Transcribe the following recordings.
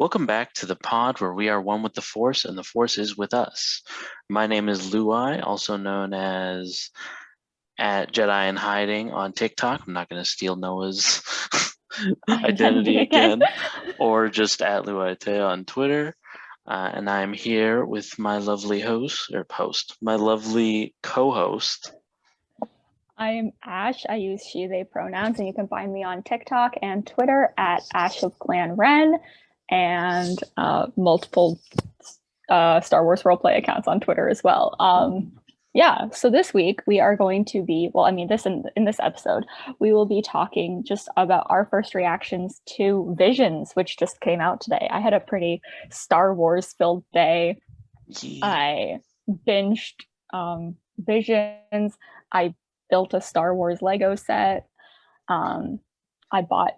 Welcome back to the pod where we are one with the Force and the Force is with us. My name is Louay, also known as at Jedi in Hiding on TikTok. I'm not going to steal Noah's identity again, or just at Louay on Twitter. And I'm here with my lovely my lovely co-host. I'm Ash. I use she, they pronouns, and you can find me on TikTok and Twitter at Ash of Clan Ren, and multiple Star Wars roleplay accounts on Twitter as well. So this week we are going to be, in this episode, we will be talking just about our first reactions to Visions, which just came out today. I had a pretty Star Wars filled day. Yeah. I binged Visions. I built a Star Wars Lego set. I bought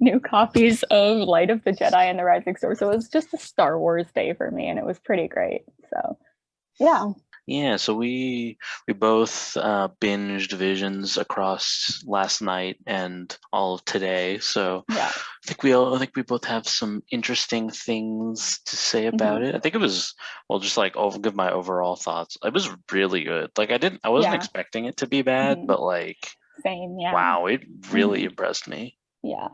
new copies of Light of the Jedi and the Rising Storm. So it was just a Star Wars day for me, and it was pretty great. So, yeah. Yeah, so we both binged Visions across last night and all of today. So yeah. I think we both have some interesting things to say about it. I think it was I'll give my overall thoughts. It was really good. Like I wasn't expecting it to be bad, but like same, yeah. Wow, it really impressed me. Yeah.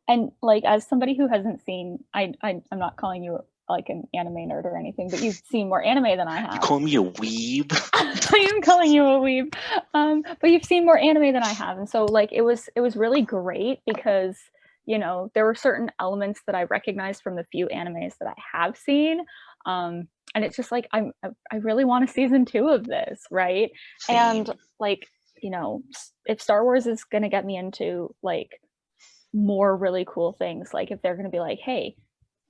And like as somebody who hasn't seen I'm not calling you like an anime nerd or anything, but you've seen more anime than I have. You call me a weeb? I am calling you a weeb. But you've seen more anime than I have. And so like it was really great because, you know, there were certain elements that I recognized from the few animes that I have seen. And it's just like I really want a season 2 of this, right? Same. And like, you know, if Star Wars is gonna get me into like more really cool things, like if they're gonna be like, hey,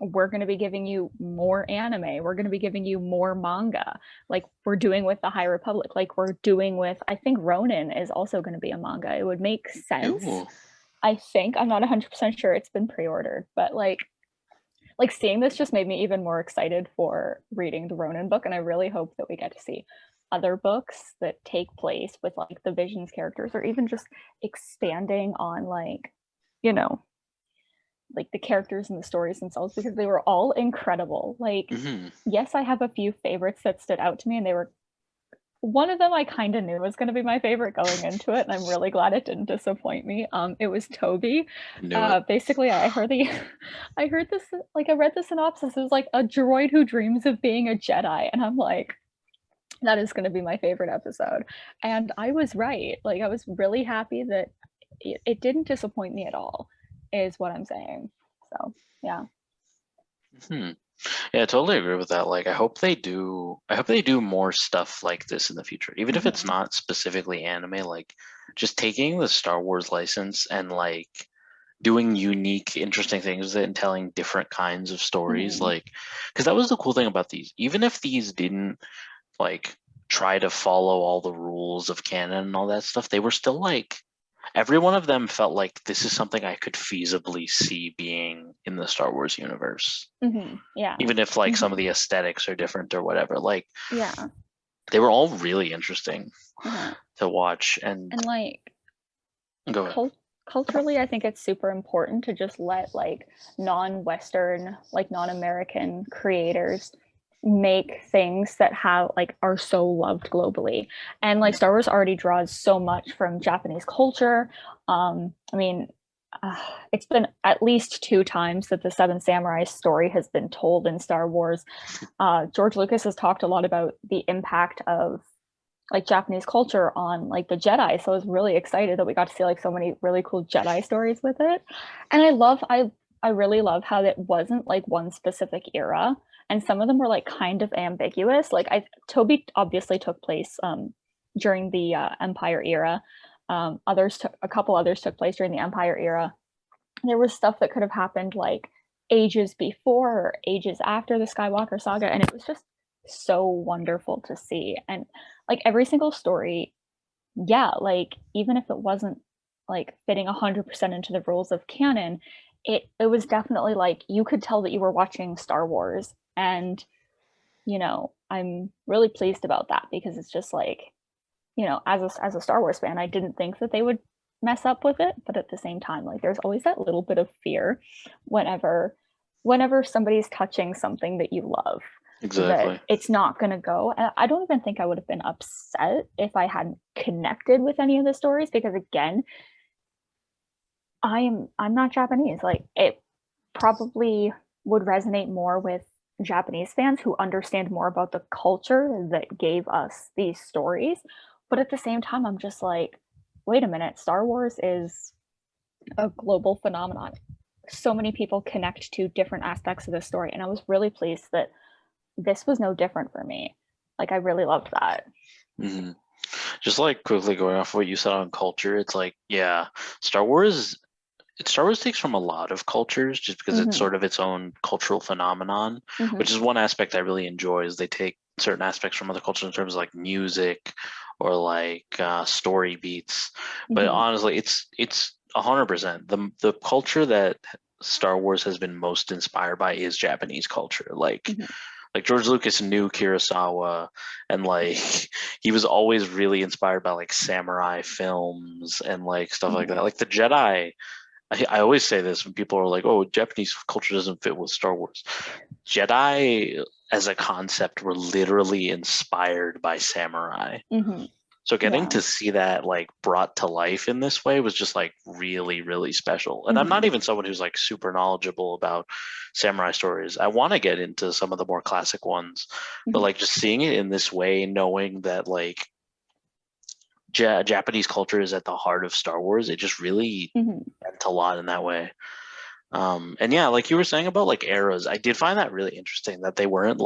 we're going to be giving you more anime, we're going to be giving you more manga, like we're doing with the High Republic, like we're doing with, I think Ronin is also going to be a manga. It would make sense. Ooh. I think, I'm not 100% sure, it's been pre-ordered, but like seeing this just made me even more excited for reading the Ronin book, and I really hope that we get to see other books that take place with like the Visions characters, or even just expanding on like, you know, like the characters and the stories themselves, because they were all incredible. Like, yes, I have a few favorites that stood out to me, and they were, one of them I kind of knew was going to be my favorite going into it, and I'm really glad it didn't disappoint me. It was Toby. Basically, I read the synopsis. It was like a droid who dreams of being a Jedi, and I'm like, that is going to be my favorite episode. And I was right. Like, I was really happy that it didn't disappoint me at all, is what I'm saying. So yeah. Yeah, I totally agree with that. Like I hope they do more stuff like this in the future. Even if it's not specifically anime, like just taking the Star Wars license and like doing unique, interesting things with it and telling different kinds of stories. Like, because that was the cool thing about these. Even if these didn't like try to follow all the rules of canon and all that stuff, they were still like, every one of them felt like this is something I could feasibly see being in the Star Wars universe. Yeah. Even if like some of the aesthetics are different or whatever. Like, yeah, they were all really interesting to watch. And like, go ahead. Culturally, I think it's super important to just let like non-Western, like non-American creators make things that have like are so loved globally. And like Star Wars already draws so much from Japanese culture. It's been at least 2 times that the Seven Samurai story has been told in Star Wars. George Lucas has talked a lot about the impact of like Japanese culture on like the Jedi. So I was really excited that we got to see like so many really cool Jedi stories with it. And I really love how it wasn't like one specific era, and some of them were like kind of ambiguous. Like Toby obviously took place during the Empire era. A couple others took place during the Empire era. There was stuff that could have happened like ages before or ages after the Skywalker saga, and it was just so wonderful to see. And like every single story, yeah, like even if it wasn't like fitting 100% into the rules of canon, it was definitely like you could tell that you were watching Star Wars. And you know, I'm really pleased about that, because it's just like, you know, as a Star Wars fan, I didn't think that they would mess up with it, but at the same time, like there's always that little bit of fear whenever whenever somebody's touching something that you love, that Exactly. it's not going to go. And I don't even think I would have been upset if I hadn't connected with any of the stories, because again, I'm not Japanese. Like, it probably would resonate more with Japanese fans who understand more about the culture that gave us these stories. But at the same time, I'm just like, wait a minute, Star Wars is a global phenomenon. So many people connect to different aspects of the story, and I was really pleased that this was no different for me. Like, I really loved that. Hmm. Just like quickly going off what you said on culture, it's like, yeah, Star Wars. Star Wars takes from a lot of cultures just because it's Mm-hmm. sort of its own cultural phenomenon, Mm-hmm. which is one aspect I really enjoy. Is they take certain aspects from other cultures in terms of like music or like story beats. But Mm-hmm. honestly, it's 100% the culture that Star Wars has been most inspired by is Japanese culture. Mm-hmm. Like George Lucas knew Kurosawa, and like he was always really inspired by like samurai films and like stuff like Mm-hmm. that. Like the Jedi, I always say this when people are like, "Oh, Japanese culture doesn't fit with Star Wars." Jedi as a concept were literally inspired by samurai. Mm-hmm. So getting Yeah. to see that like brought to life in this way was just like really, really special. And I'm not Mm-hmm. even someone who's like super knowledgeable about samurai stories. I want to get into some of the more classic ones, but Mm-hmm. like just seeing it in this way, knowing that like Japanese culture is at the heart of Star Wars, it just really Mm-hmm. meant a lot in that way. And yeah, like you were saying about like eras, I did find that really interesting that they weren't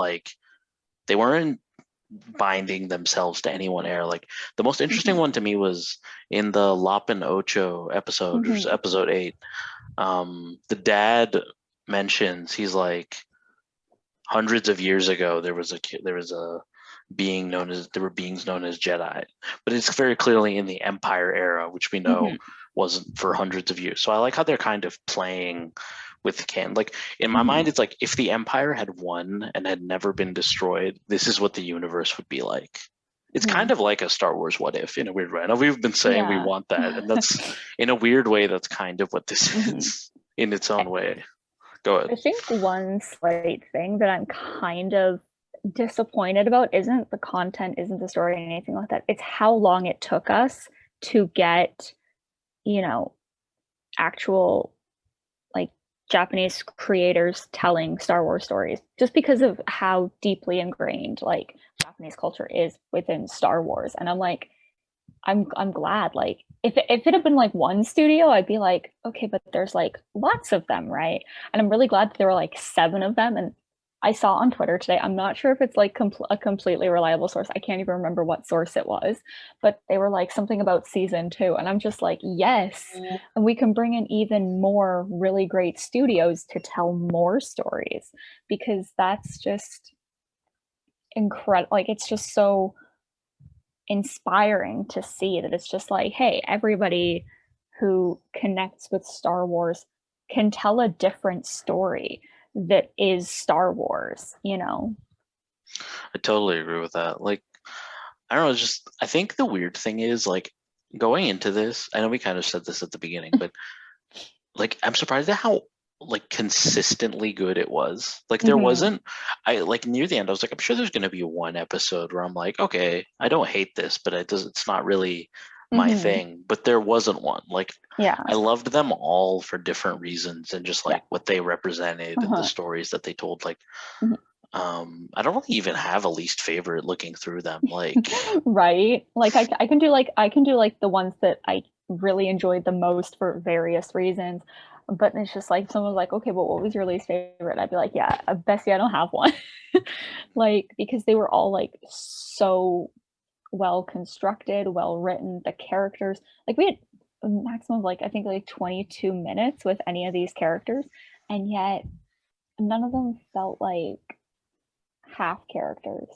binding themselves to any one era. Like the most interesting Mm-hmm. one to me was in the Lapin Ocho episode, which was Mm-hmm. episode 8. The dad mentions he's like hundreds of years ago there was a being known as there were beings known as Jedi, but it's very clearly in the Empire era, which we know Mm-hmm. wasn't for hundreds of years. So I like how they're kind of playing with canon. Like in my Mm-hmm. mind, it's like if the Empire had won and had never been destroyed, this is what the universe would be like. It's kind Mm-hmm. of like a Star Wars what if in a weird way. I know we've been saying we Yeah. want that, and that's in a weird way that's kind of what this Mm-hmm. is in its own way. Go ahead. I think one slight thing that I'm kind of disappointed about isn't the content, isn't the story, anything like that. It's how long it took us to get, you know, actual, like, Japanese creators telling Star Wars stories, just because of how deeply ingrained like Japanese culture is within Star Wars. And I'm like, I'm glad. Like, if it had been like one studio, I'd be like, okay, but there's like lots of them, right? And I'm really glad that there were like 7 of them. And I saw on Twitter today, I'm not sure if it's like a completely reliable source. I can't even remember what source it was, but they were like something about season 2, and I'm just like, yes, and we can bring in even more really great studios to tell more stories, because that's just incredible. Like, it's just so inspiring to see that it's just like, hey, everybody who connects with Star Wars can tell a different story that is Star Wars, you know? I totally agree with that. Like, I don't know, it's just I think the weird thing is like going into this, I know we kind of said this at the beginning, but like I'm surprised at how like consistently good it was. Like there Mm-hmm. wasn't I like near the end I was like I'm sure there's going to be one episode where I'm like, okay, I don't hate this, but it's not really my Mm-hmm. thing. But there wasn't one. Like Yeah. I loved them all for different reasons and just Yeah. like what they represented and the Uh-huh. stories that they told. Like Mhm. I don't really even have a least favorite looking through them. Like Right? Like, I can do like the ones that I really enjoyed the most for various reasons. But it's just like, someone's like, okay, but what was your least favorite? I'd be like, yeah, Bessie, I don't have one. Like, because they were all like so well constructed, well written. The characters, like, we had a maximum of like, I think like 22 minutes with any of these characters, and yet none of them felt like half characters,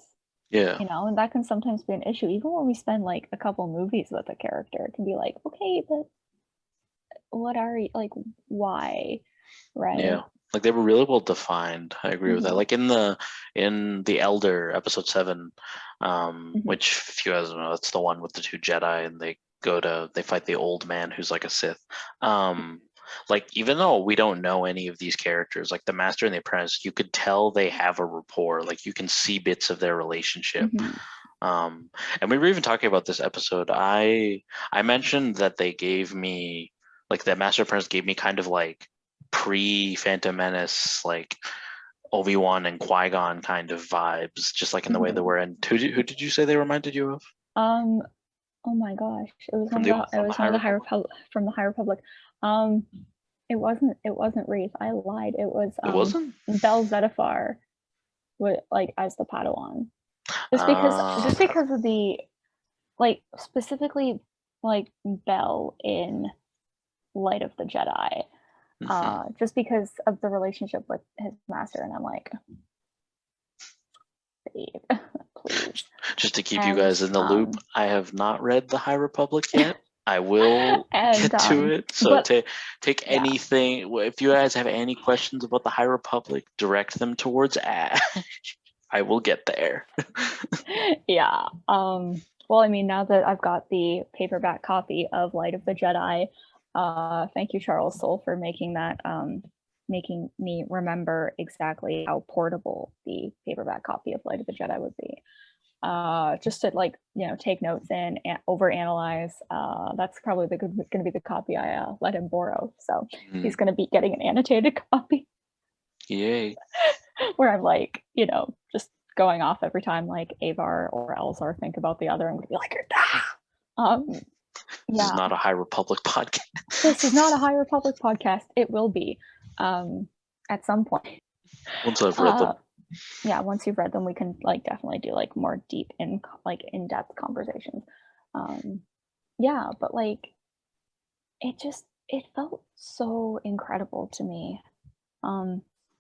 yeah. you know, and that can sometimes be an issue. Even when we spend like a couple movies with a character, it can be like, okay, but what are you like, why, right? Yeah, like they were really well defined. I agree with that. Mm-hmm. Like in the Elder episode 7, Mm-hmm. which if you guys don't know, that's the one with the 2 Jedi and they fight the old man who's like a Sith. Um, like even though we don't know any of these characters, like the Master and the Apprentice, you could tell they have a rapport. Like you can see bits of their relationship. And we were even talking about this episode. I mentioned that they gave me, like, that Master Apprentice gave me kind of like pre-Phantom Menace, like Obi-Wan and Qui-Gon kind of vibes, just like in the way they were. And who did you say they reminded you of? Oh my gosh, it was From one of the High Republic, from the High Republic. It wasn't Wraith. I lied. It was It wasn't? Bell Zettifar, with like as the Padawan. Just because of the, like, specifically like Bell in Light of the Jedi. Just because of the relationship with his master, and I'm like, babe, please. Just to keep you guys in the loop, I have not read the High Republic yet. I will get to it. So take anything. If you guys have any questions about the High Republic, direct them towards Ash. I will get there. Yeah. Well, I mean, now that I've got the paperback copy of Light of the Jedi, thank you, Charles Soule, for making that, making me remember exactly how portable the paperback copy of Light of the Jedi would be. Just to, like, you know, take notes in and overanalyze. That's probably going to be the copy I let him borrow. So he's going to be getting an annotated copy. Yay. Where I'm like, you know, just going off every time like Avar or Elzar think about the other. I'm going to be like, This is not a High Republic podcast. This is not a High Republic podcast. It will be at some point. Once I've read them. Yeah, once you've read them, we can like definitely do like more deep in-depth conversations. Yeah, but like it felt so incredible to me.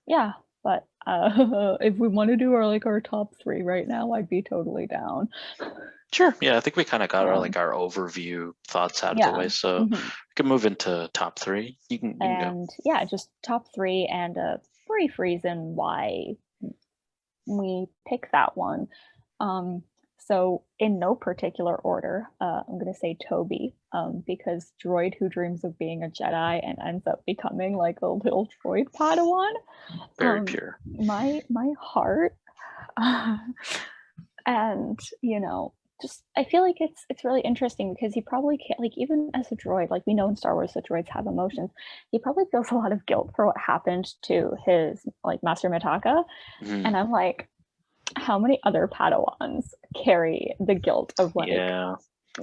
Yeah, but if we want to do our top 3 right now, I'd be totally down. Sure. Yeah, I think we kind of got our overview thoughts out of the way, so we can move into top 3. You can go. Yeah, just top 3 and a brief reason why we pick that one. So in no particular order, I'm going to say Toby, because droid who dreams of being a Jedi and ends up becoming like a little droid Padawan. Very pure. My heart. And, you know, just I feel like it's really interesting because he probably can't, like, even as a droid, like we know in Star Wars that droids have emotions. He probably feels a lot of guilt for what happened to his like Master Mitaka. And I'm like, how many other Padawans carry the guilt of like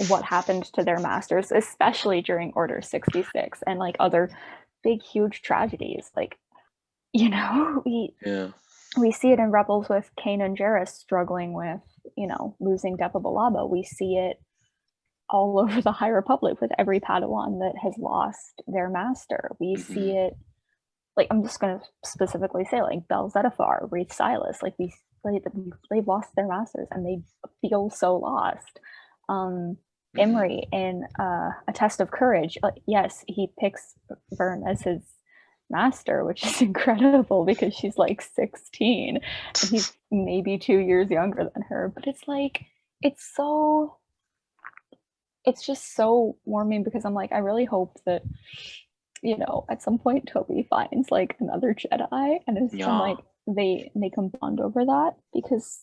what happened to their masters, especially during Order 66 and like other big huge tragedies? Like, you know, we see it in Rebels with Kanan and Jarrus struggling with, you know, losing Depa Billaba. We see it all over the High Republic with every Padawan that has lost their master. We see it, like, I'm just going to specifically say, like, Bell Zettifar, Wraith Silas, like, they've lost their masters and they feel so lost. Imri in A Test of Courage, yes, he picks Vern as his master, which is incredible because she's like 16 and he's maybe 2 years younger than her. But it's like, it's just so warming because I'm like, I really hope that, you know, at some point Toby finds like another Jedi and it's and like they can bond over that, because,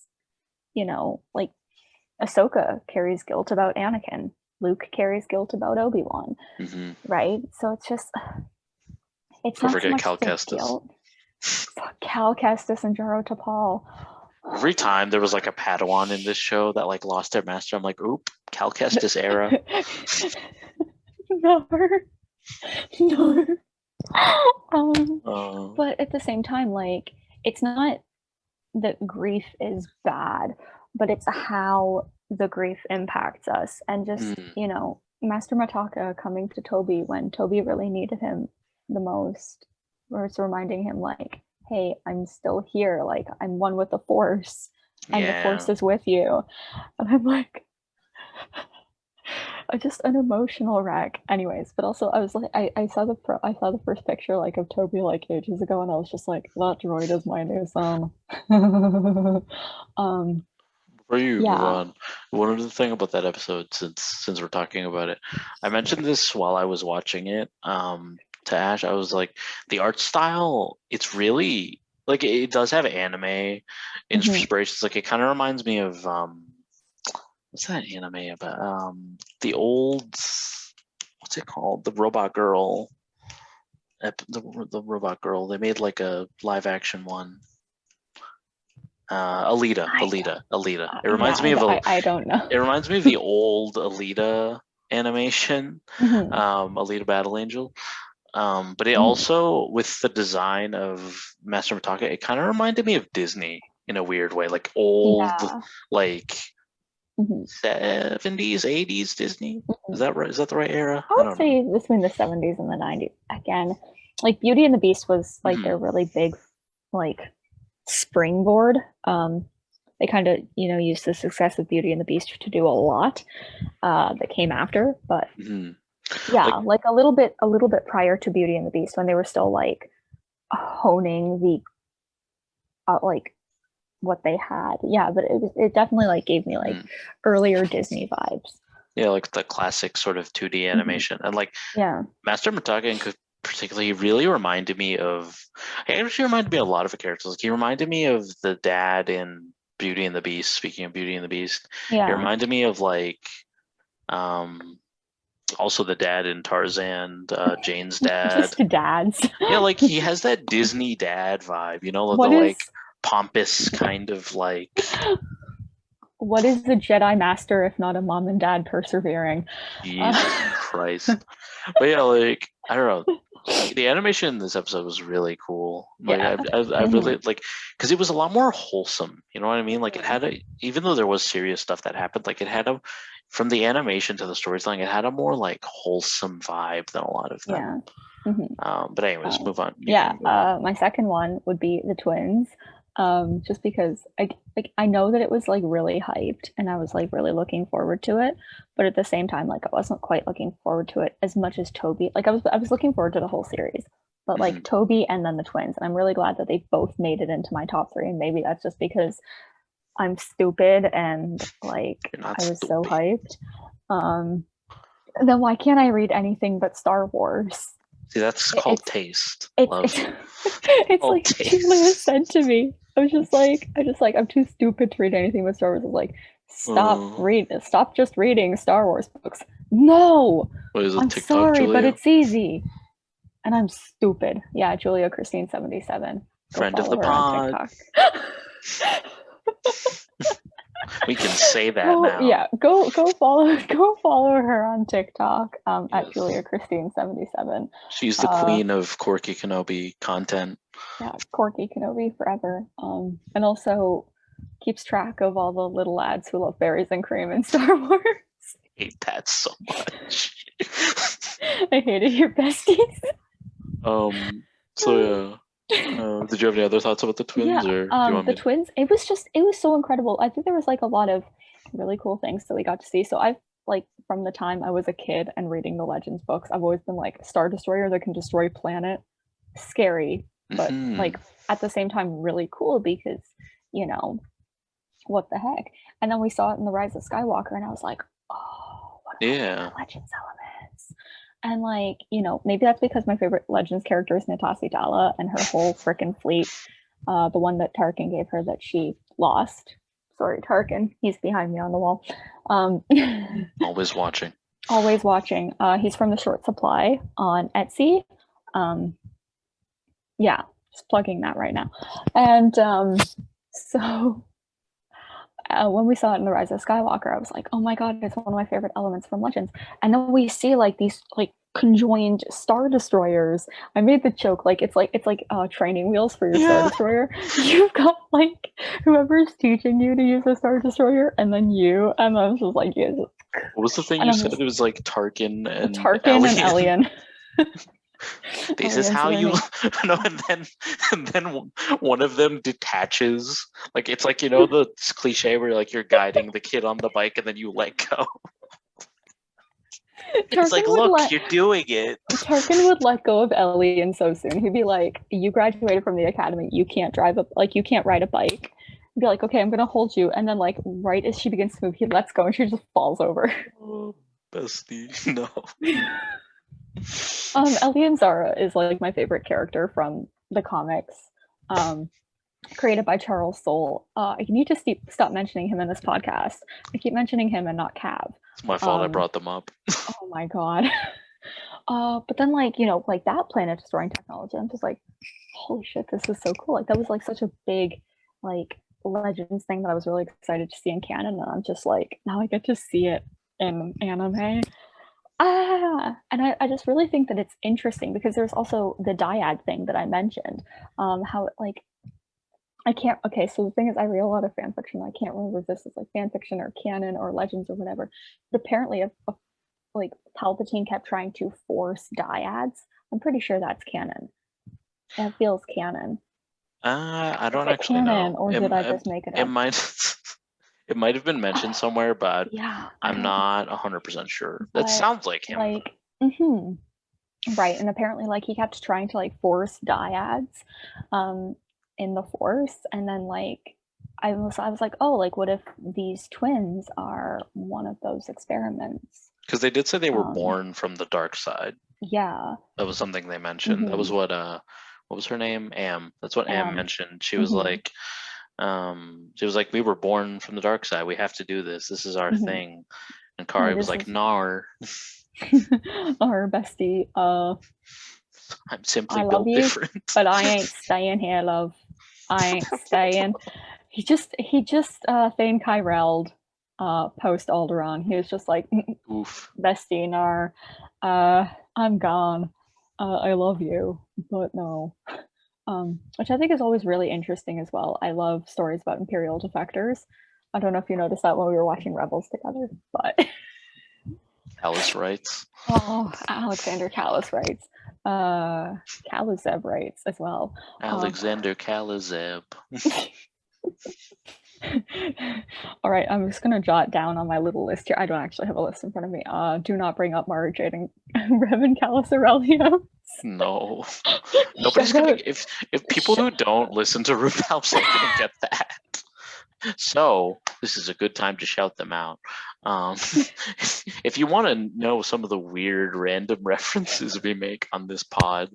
you know, like Ahsoka carries guilt about Anakin, Luke carries guilt about Obi-Wan, right? So it's just, it's not so much Cal Kestis. Cal Kestis and Jaro Tapal. Every time there was like a Padawan in this show that like lost their master, I'm like, oop, Cal Kestis era. No. But at the same time, like, it's not that grief is bad, but it's how the grief impacts us. And just, you know, Master Mitaka coming to Toby when Toby really needed him the most, where it's reminding him like, hey, I'm still here, like I'm one with the Force and the Force is with you. And I'm like, just an emotional wreck. Anyways, but also I was like, I saw the first picture like of Toby like ages ago, and I was just like, that droid is my new son. Before you move on, one other thing about that episode, since we're talking about it, I mentioned this while I was watching it. to Ash. I was like, the art style, it's really like it does have anime inspirations. Like it kind of reminds me of what's that anime about? The old, what's it called? The Robot Girl. The Robot Girl. They made like a live action one. Alita. It reminds me of I don't know. It reminds me of the old Alita animation, Alita Battle Angel. But it also, with the design of Master Mitaka, it kind of reminded me of Disney in a weird way, like old, like 70s, 80s Disney. Is that right? Is that the right era? I would say between the 70s and the 90s. Again, like Beauty and the Beast was like their really big, like springboard. They kind of used the success of Beauty and the Beast to do a lot that came after, but yeah, like a little bit prior to Beauty and the Beast, when they were still like honing the like what they had. Yeah, but it definitely like gave me like earlier Disney vibes. Yeah, like the classic sort of 2D animation, and like Master Mitaka particularly really reminded me of. He actually reminded me of a lot of the characters. Like he reminded me of the dad in Beauty and the Beast. Speaking of Beauty and the Beast, he reminded me of like, also the dad in Tarzan, Jane's dad. Just dads. Yeah, like he has that Disney dad vibe. You know, the like pompous kind of like. What is the Jedi Master if not a mom and dad persevering? Jesus Christ. But yeah, like, I don't know. The animation in this episode was really cool. Like, I really, like, because it was a lot more wholesome. You know what I mean? Like, it had even though there was serious stuff that happened, like, it had from the animation to the storytelling, it had a more, like, wholesome vibe than a lot of them. But anyways, move on. My second one would be the twins. Just because I know that it was like really hyped and I was like really looking forward to it, but at the same time, like I wasn't quite looking forward to it as much as Toby. Like I was looking forward to the whole series, but like Toby and then the twins, and I'm really glad that they both made it into my top 3. And maybe that's just because I'm stupid and like I was so hyped. Then why can't I read anything but Star Wars? See, that's called taste. It's like Julia said to me. I just like I'm too stupid to read anything but Star Wars. I'm like, stop just reading Star Wars books. No, I'm TikTok, sorry, Julia? But it's easy, and I'm stupid. Yeah, Julia Christine 77, friend of the pod. We can say that now. Yeah, go follow her on TikTok at Julia Christine 77. She's the queen of Corky Kenobi content. Yeah, Corky Kenobi forever. And also keeps track of all the little lads who love berries and cream in Star Wars. I hate that so much. I hated your besties. So yeah. Did you have any other thoughts about the twins? Yeah, or the twins, it was so incredible. I think there was like a lot of really cool things that we got to see. So I've like from the time I was a kid and reading the Legends books, I've always been like, Star Destroyer that can destroy planet, scary, but like at the same time really cool because what the heck. And then we saw it in the Rise of Skywalker and I was like, oh, what are Legends elements? And like, maybe that's because my favorite Legends character is Natasha Dalla and her whole freaking fleet. The one that Tarkin gave her that she lost. Sorry, Tarkin. He's behind me on the wall. Always watching. Always watching. He's from the Short Supply on Etsy. Yeah, just plugging that right now. And so when we saw it in the Rise of Skywalker, I was like, oh my god, it's one of my favorite elements from Legends. And then we see like these like conjoined Star Destroyers. I made the joke like it's like training wheels for your Star Destroyer. You've got like whoever's teaching you to use a Star Destroyer, and then you, and I was just like, yeah. What was the thing you said? It was like Tarkin and Ellian. This is how you and then one of them detaches. Like it's like the cliche where like you're guiding the kid on the bike and then you let go. It's like, look, you're doing it. Tarkin would let go of Ellian so soon. He'd be like, you graduated from the academy, you can't you can't ride a bike. He'd be like, okay, I'm gonna hold you, and then like right as she begins to move, he lets go and she just falls over. Oh, bestie, no. Ellie and Zara is like my favorite character from the comics. Created by Charles Soule. I need to stop mentioning him in this podcast. I keep mentioning him and not Cav. It's my fault I brought them up. Oh my god. But then like, you know, like that planet destroying technology, I'm just like, holy shit, this is so cool. Like that was like such a big like Legends thing that I was really excited to see in canon, and I'm just like, now I get to see it in anime. And I just really think that it's interesting because there's also the dyad thing that I mentioned. How like I can't. Okay, so the thing is, I read a lot of fan fiction. I can't remember if this is like fan fiction or canon or Legends or whatever. But apparently, like Palpatine kept trying to force dyads. I'm pretty sure that's canon. That feels canon. I don't Is it actually canon, know. or did I just make it It up? might it might have been mentioned somewhere, but Yeah, I'm not 100% sure. That but sounds like him. like, right. And apparently, like he kept trying to like force dyads, in the Force, and then like I was like, oh, like what if these twins are one of those experiments? Because they did say they were born from the dark side. Yeah, That was something they mentioned. That was what was her name? Am. That's what Am mentioned. She was like, we were born from the dark side. We have to do this. This is our thing. And Kari was like, "Nar." Our bestie. I'm simply I love built you, different. but I ain't staying here, love. I ain't staying. He just Thane Kyreld post Alderaan. He was just like, oof, bestie, nar. I'm gone. I love you, but no. Which I think is always really interesting as well. I love stories about Imperial defectors. I don't know if you noticed that when we were watching Rebels together, but Alice writes. Oh, Alexander Callus writes. Kalizev writes as well. Alexander Kalizev. All right, I'm just gonna jot down on my little list here. I don't actually have a list in front of me. Do not bring up Mara Jade and Revan Callus Aurelius. No, nobody's gonna. If people who don't listen to RuPaul's are gonna get that. So this is a good time to shout them out. If you want to know some of the weird random references we make on this pod,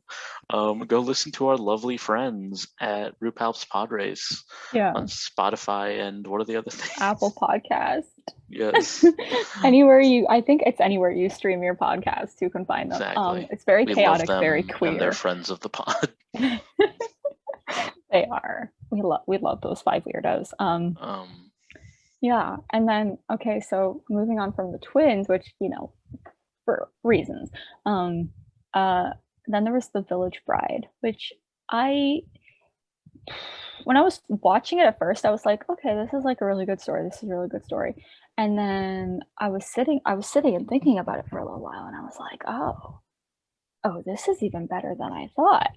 go listen to our lovely friends at RuPaul's Pod Race on Spotify and what are the other things? Apple Podcast. Yes. I think it's anywhere you stream your podcast, you can find them. Exactly. It's very chaotic, very queer. And they're friends of the pod. They are. We love those 5 weirdos. Yeah, and then okay, so moving on from the twins, which for reasons. Then there was the Village Bride, which when I was watching it at first, I was like, okay, this is like a really good story. This is a really good story. And then I was sitting and thinking about it for a little while, and I was like, oh, this is even better than I thought.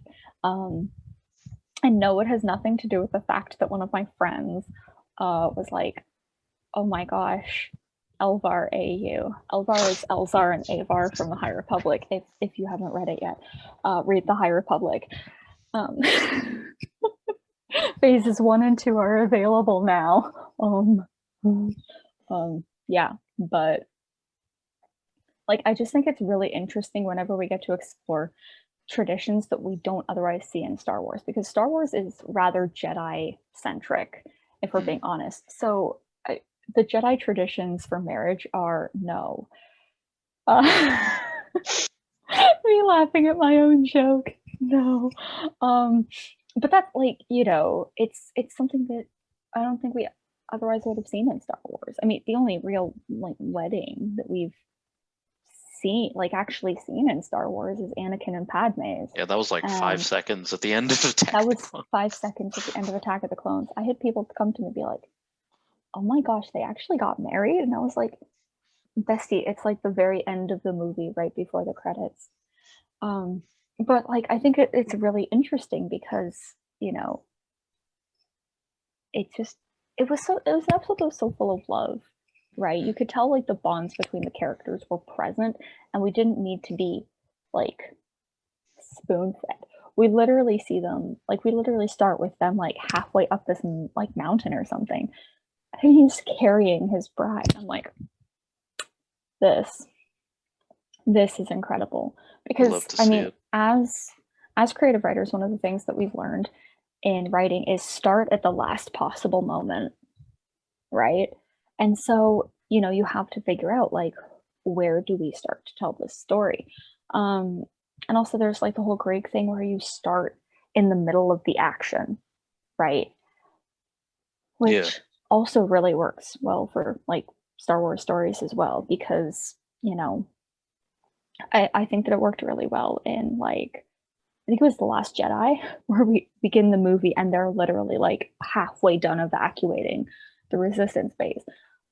I know it has nothing to do with the fact that one of my friends was like, oh my gosh, Elvar AU. Elvar is Elzar and Avar from the High Republic. If you haven't read it yet, read the High Republic. Phases 1 and 2 are available now. Yeah, but like I just think it's really interesting whenever we get to explore traditions that we don't otherwise see in Star Wars, because Star Wars is rather Jedi centric, if we're being honest. So the Jedi traditions for marriage are no. Me laughing at my own joke. No. But that's like, it's something that I don't think we otherwise would have seen in Star Wars. I mean, the only real like wedding that we've actually seen in Star Wars is Anakin and Padme's. Yeah, that was like 5 seconds at the end of Attack. That was 5 seconds at the end of Attack of the Clones. I had people come to me and be like, "Oh my gosh, they actually got married," and I was like, "Bestie, it's like the very end of the movie, right before the credits." But like, I think it's really interesting because it was an episode that was so full of love. Right, you could tell like the bonds between the characters were present, and we didn't need to be like spoon-fed. We literally see them, like we literally start with them like halfway up this like mountain or something, and he's carrying his bride. I'm like, this this is incredible We love because to I see mean, it. as creative writers, one of the things that we've learned in writing is start at the last possible moment, right? And so, you know, you have to figure out like where do we start to tell this story? Um, and also there's like the whole Greek thing where you start in the middle of the action, right? Yeah. Which also really works well for like Star Wars stories as well, because, you know, I think that it worked really well in like I think it was The Last Jedi, where we begin the movie and they're literally like halfway done evacuating the resistance base.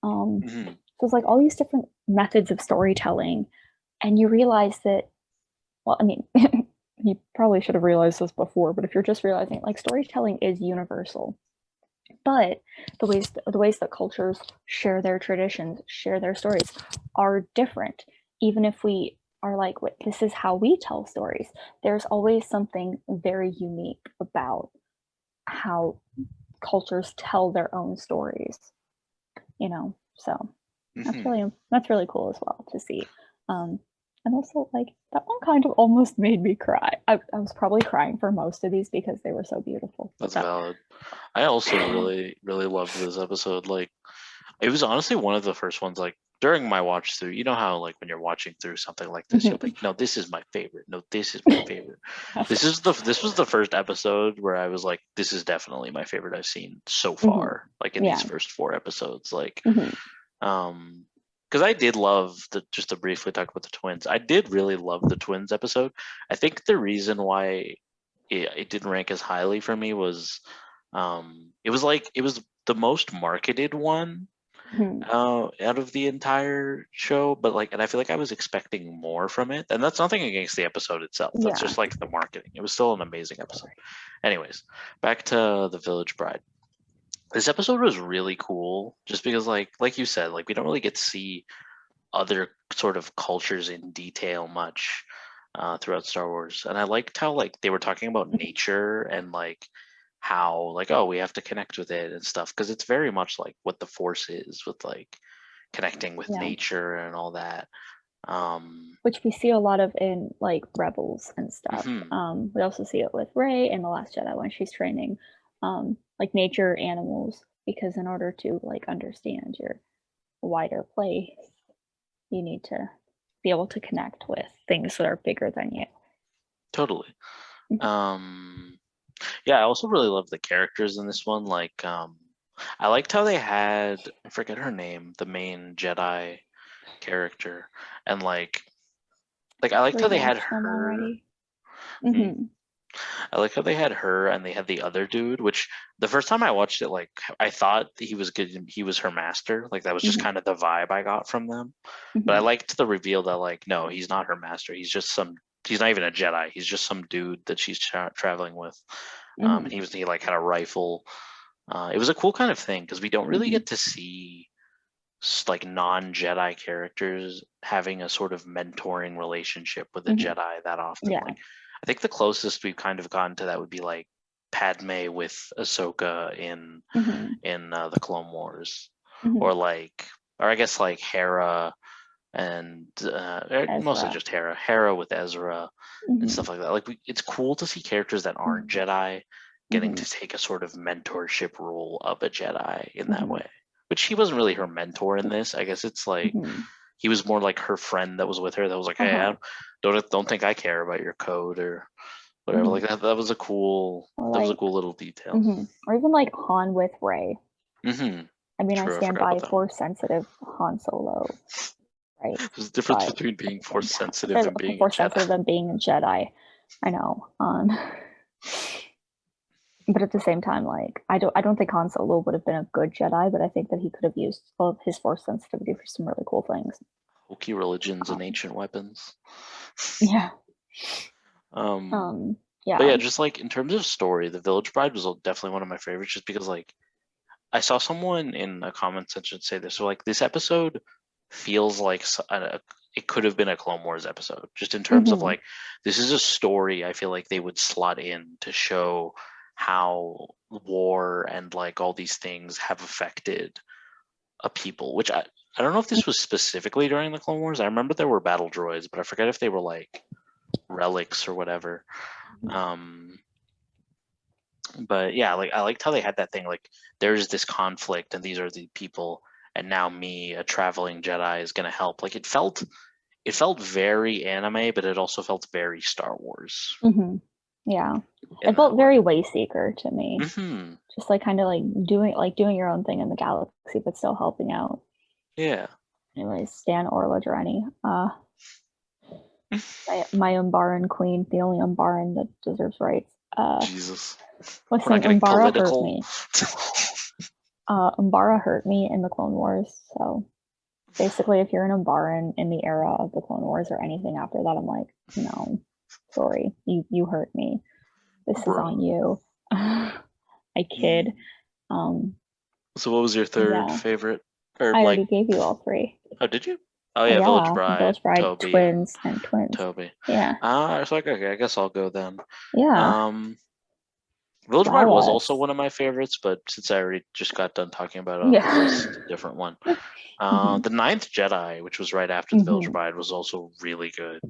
Hmm. So it's like all these different methods of storytelling, and you realize that, well, I mean, you probably should have realized this before, but if you're just realizing like storytelling is universal, but the ways that cultures share their traditions, share their stories are different. Even if we are like, wait, this is how we tell stories, there's always something very unique about how cultures tell their own stories, you know. So Hmm. that's really cool as well to see. um and also like that one kind of almost made me cry. I was probably crying for most of these because they were so beautiful, but That's that valid. I also really, really loved this episode. Like, it was honestly one of the first ones, like, during my watch through, you know how, like, when you're watching through something like this, you're like, no, this is my favorite. No, this is my favorite. This was the first episode where I was like, this is definitely my favorite I've seen so Mhm. far, like, in these Yeah. first 4 episodes. Like, Mhm. because I did love just to briefly talk about the twins. I did really love the twins episode. I think the reason why it didn't rank as highly for me was it was like it was the most marketed one Mhm. out of the entire show, but like, and I feel like I was expecting more from it, and that's nothing against the episode itself. That's Yeah. just like the marketing. It was still an amazing episode. Anyways, back to the Village Bride. This episode was really cool, just because like you said, like we don't really get to see other sort of cultures in detail much throughout Star Wars. And I liked how like they were talking about nature and like how like, oh, we have to connect with it and stuff, because it's very much like what the Force is, with like connecting with Yeah. nature and all that. Which we see a lot of in like Rebels and stuff. Mhm. We also see it with Rey in The Last Jedi when she's training like nature animals, because in order to like understand your wider place, you need to be able to connect with things that are bigger than you. Totally. Mhm. Um, yeah, I also really love the characters in this one. Like, I liked how they had, I forget her name, the main Jedi character, and like I liked how they had Rewatched them her. already. Hmm? Hmm. I like how they had her and they had the other dude, which the first time I watched it, like I thought he was good. He was her master. Like that was just Hmm. kind of the vibe I got from them. But I Hmm. liked the reveal that like, no, he's not her master. He's just some. He's not even a Jedi. He's just some dude that she's traveling with. Hmm. And he like had a rifle. It was a cool kind of thing because we don't really Hmm. get to see like non-Jedi characters having a sort of mentoring relationship with a Hmm. Jedi that often. Yeah. Like, I think the closest we've kind of gotten to that would be like Padme with Ahsoka Hmm. in the Clone Wars, Hmm. or like, or I guess like Hera and mostly Ezra. just Hera with Ezra and Hmm. stuff like that. Like, it's cool to see characters that aren't Jedi getting Hmm. to take a sort of mentorship role of a Jedi in that Hmm. way. Which he wasn't really her mentor in this. I guess it's like Hmm. he was more like her friend that was with her. That was like, hey, Uh-huh. don't think I care about your code or whatever. Hmm. Like that. Or That was a like, cool little detail. or even like Han with Rey. Hmm. I mean, I True. I stand forgot about by that one. Force sensitive Han Solo, right? There's a difference But between at being the same force time, sensitive there's and being a Force Jedi. sensitive and being a Jedi. I know. But at the same time, like I don't think Han Solo would have been a good Jedi, but I think that he could have used all of his Force sensitivity for some really cool things. Hokey religions and Um, ancient weapons. yeah. Um, Um, but yeah. yeah, just like in terms of story, The Village Bride was definitely one of my favorites, just because like I saw someone in a comment section say this. So like this episode feels like it could have been a Clone Wars episode, just in terms of Hmm. like this is a story I feel like they would slot in to show how war and like all these things have affected a people, which I don't know if this was specifically during the Clone Wars. I remember there were battle droids, but I forget if they were like relics or whatever. But yeah, like I liked how they had that thing, like there's this conflict and these are the people, and now me, a traveling Jedi, is gonna help. Like it felt very anime, but it also felt very Star Wars. Yeah, in it felt that very way. Wayseeker to me. hmm Just like kind of like doing your own thing in the galaxy, but still helping out. Yeah. Anyways, Stan Orla Drenny. My Umbaran queen, the only Umbaran that deserves rights. Jesus. Was We're not saying getting Umbara hurt political. me. Umbara hurt me in the Clone Wars, so basically if you're an Umbaran in the era of the Clone Wars or anything after that, I'm like, no, sorry, you hurt me. This is on you. I kid. So what was your third favorite? Or I like, already gave you all three. oh, did you? Oh yeah, Village Bride, Village Bride, Toby, twins, and twins. Toby. Yeah. It's like, okay, I guess I'll go then. Yeah. Village Bride was also one of my favorites, but since I already just got done talking about it, I'll list a different one. The Ninth Jedi, which was right after the Village Bride, was also really good.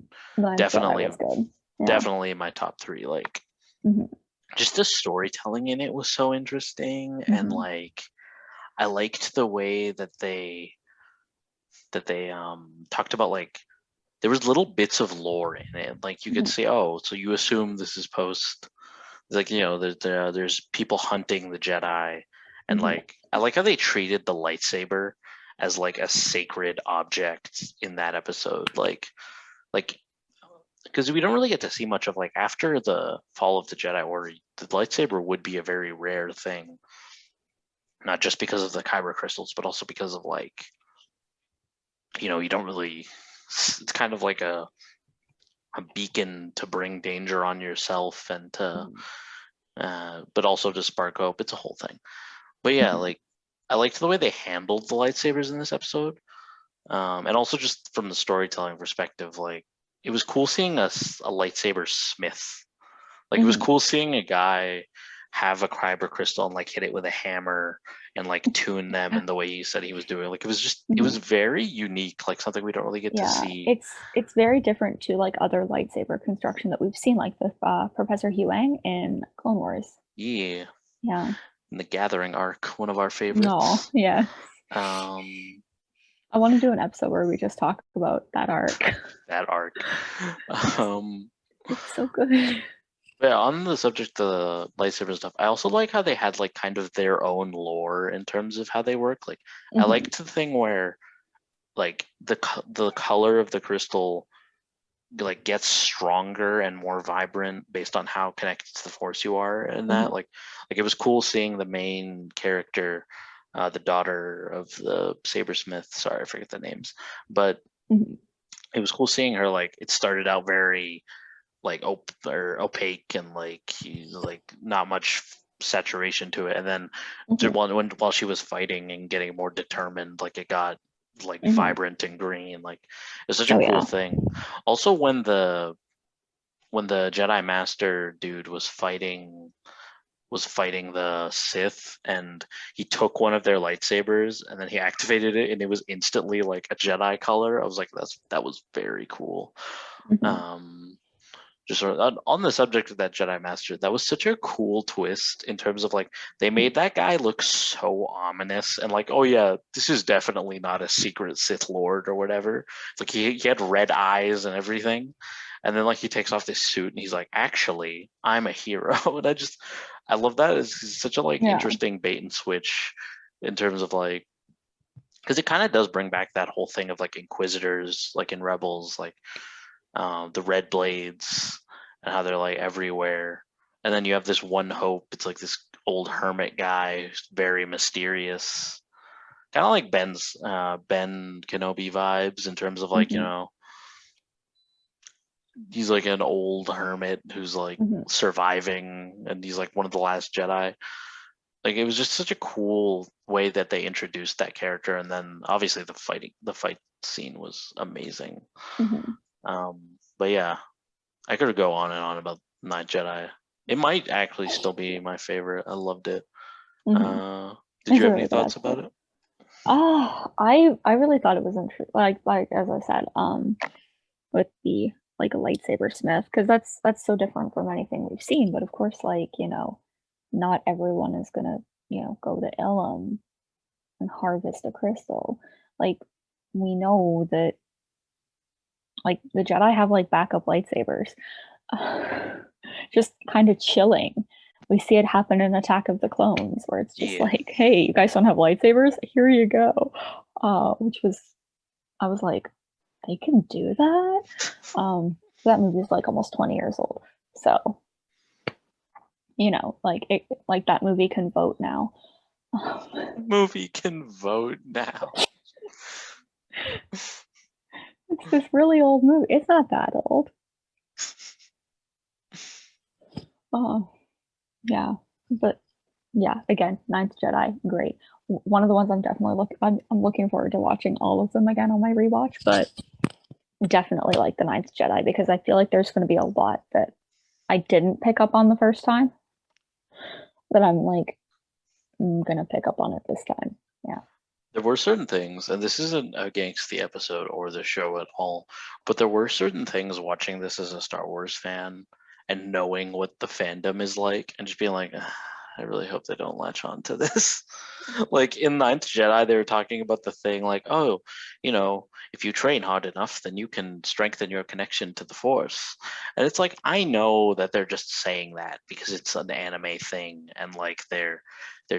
Definitely was good. Yeah. Definitely in my top three. Like, just the storytelling in it was so interesting, and like, I liked the way that they talked about, like, there was little bits of lore in it. Like you could say, oh, so you assume this is post, like, you know, there's people hunting the Jedi, and like I like how they treated the lightsaber as like a sacred object in that episode. Like because we don't really get to see much of, like, after the fall of the Jedi Order, the lightsaber would be a very rare thing, not just because of the kyber crystals, but also because of, like, you know, you don't really. It's kind of like a beacon to bring danger on yourself and to, but also to spark hope. It's a whole thing. But yeah, like I liked the way they handled the lightsabers in this episode, and also just from the storytelling perspective, like it was cool seeing a lightsaber smith. Like it was cool seeing a guy have a kyber crystal and like hit it with a hammer and like tune them in the way he said he was doing. Like it was just it was very unique, like something we don't really get to see. It's very different to like other lightsaber construction that we've seen, like with Professor Huang in Clone Wars. Yeah. Yeah. In the Gathering arc, one of our favorites. No, yeah. I want to do an episode where we just talk about that arc. That arc. It's so good. Yeah, on the subject of the lightsaber stuff, I also like how they had like kind of their own lore in terms of how they work. Like I liked the thing where like the color of the crystal like gets stronger and more vibrant based on how connected to the Force you are, and that like it was cool seeing the main character, the daughter of the sabersmith. Sorry, I forget the names, but it was cool seeing her. Like it started out very like opaque and like not much saturation to it, and then while she was fighting and getting more determined, like it got like vibrant and green. Like it's such a cool thing. Also, when the Jedi Master dude was fighting the Sith, and he took one of their lightsabers and then he activated it and it was instantly like a Jedi color. I was like, that was very cool. Just sort of on the subject of that Jedi Master, that was such a cool twist in terms of like they made that guy look so ominous and like, oh yeah, this is definitely not a secret Sith Lord or whatever. Like he had red eyes and everything, and then like he takes off this suit and he's like, actually, I'm a hero. And I love that. It's such a like interesting bait and switch in terms of like, because it kind of does bring back that whole thing of like Inquisitors, like in Rebels, like the red blades and how they're like everywhere. And then you have this one hope. It's like this old hermit guy who's very mysterious, kind of like Ben Kenobi vibes in terms of like, you know, he's like an old hermit who's like surviving, and he's like one of the last Jedi. Like it was just such a cool way that they introduced that character, and then obviously the fight scene was amazing. But yeah, I could go on and on about Ninth Jedi. It might actually still be my favorite. I loved it. Did you have any thoughts about it? I really thought it was interesting. Like as I said, with the like a lightsaber smith, because that's so different from anything we've seen. But of course, like not everyone is gonna go to Ilum and harvest a crystal. Like we know that like the Jedi have like backup lightsabers, just kind of chilling. We see it happen in Attack of the Clones, where it's just Yeah. like, hey, you guys don't have lightsabers? Here you go. Which was, I was like, they can do that? That movie is like almost 20 years old. So, like that movie can vote now. Movie can vote now. It's this really old movie. It's not that old. Yeah, but yeah, again, Ninth Jedi, great. One of the ones I'm definitely I'm looking forward to watching all of them again on my rewatch, but definitely like the Ninth Jedi because I feel like there's going to be a lot that I didn't pick up on the first time that I'm like gonna pick up on it this time. Yeah. There were certain things, and this isn't against the episode or the show at all, but there were certain things watching this as a Star Wars fan and knowing what the fandom is like and just being like, I really hope they don't latch on to this. Like in Ninth Jedi, they were talking about the thing like, oh, if you train hard enough, then you can strengthen your connection to the Force. And it's like, I know that they're just saying that because it's an anime thing and like they're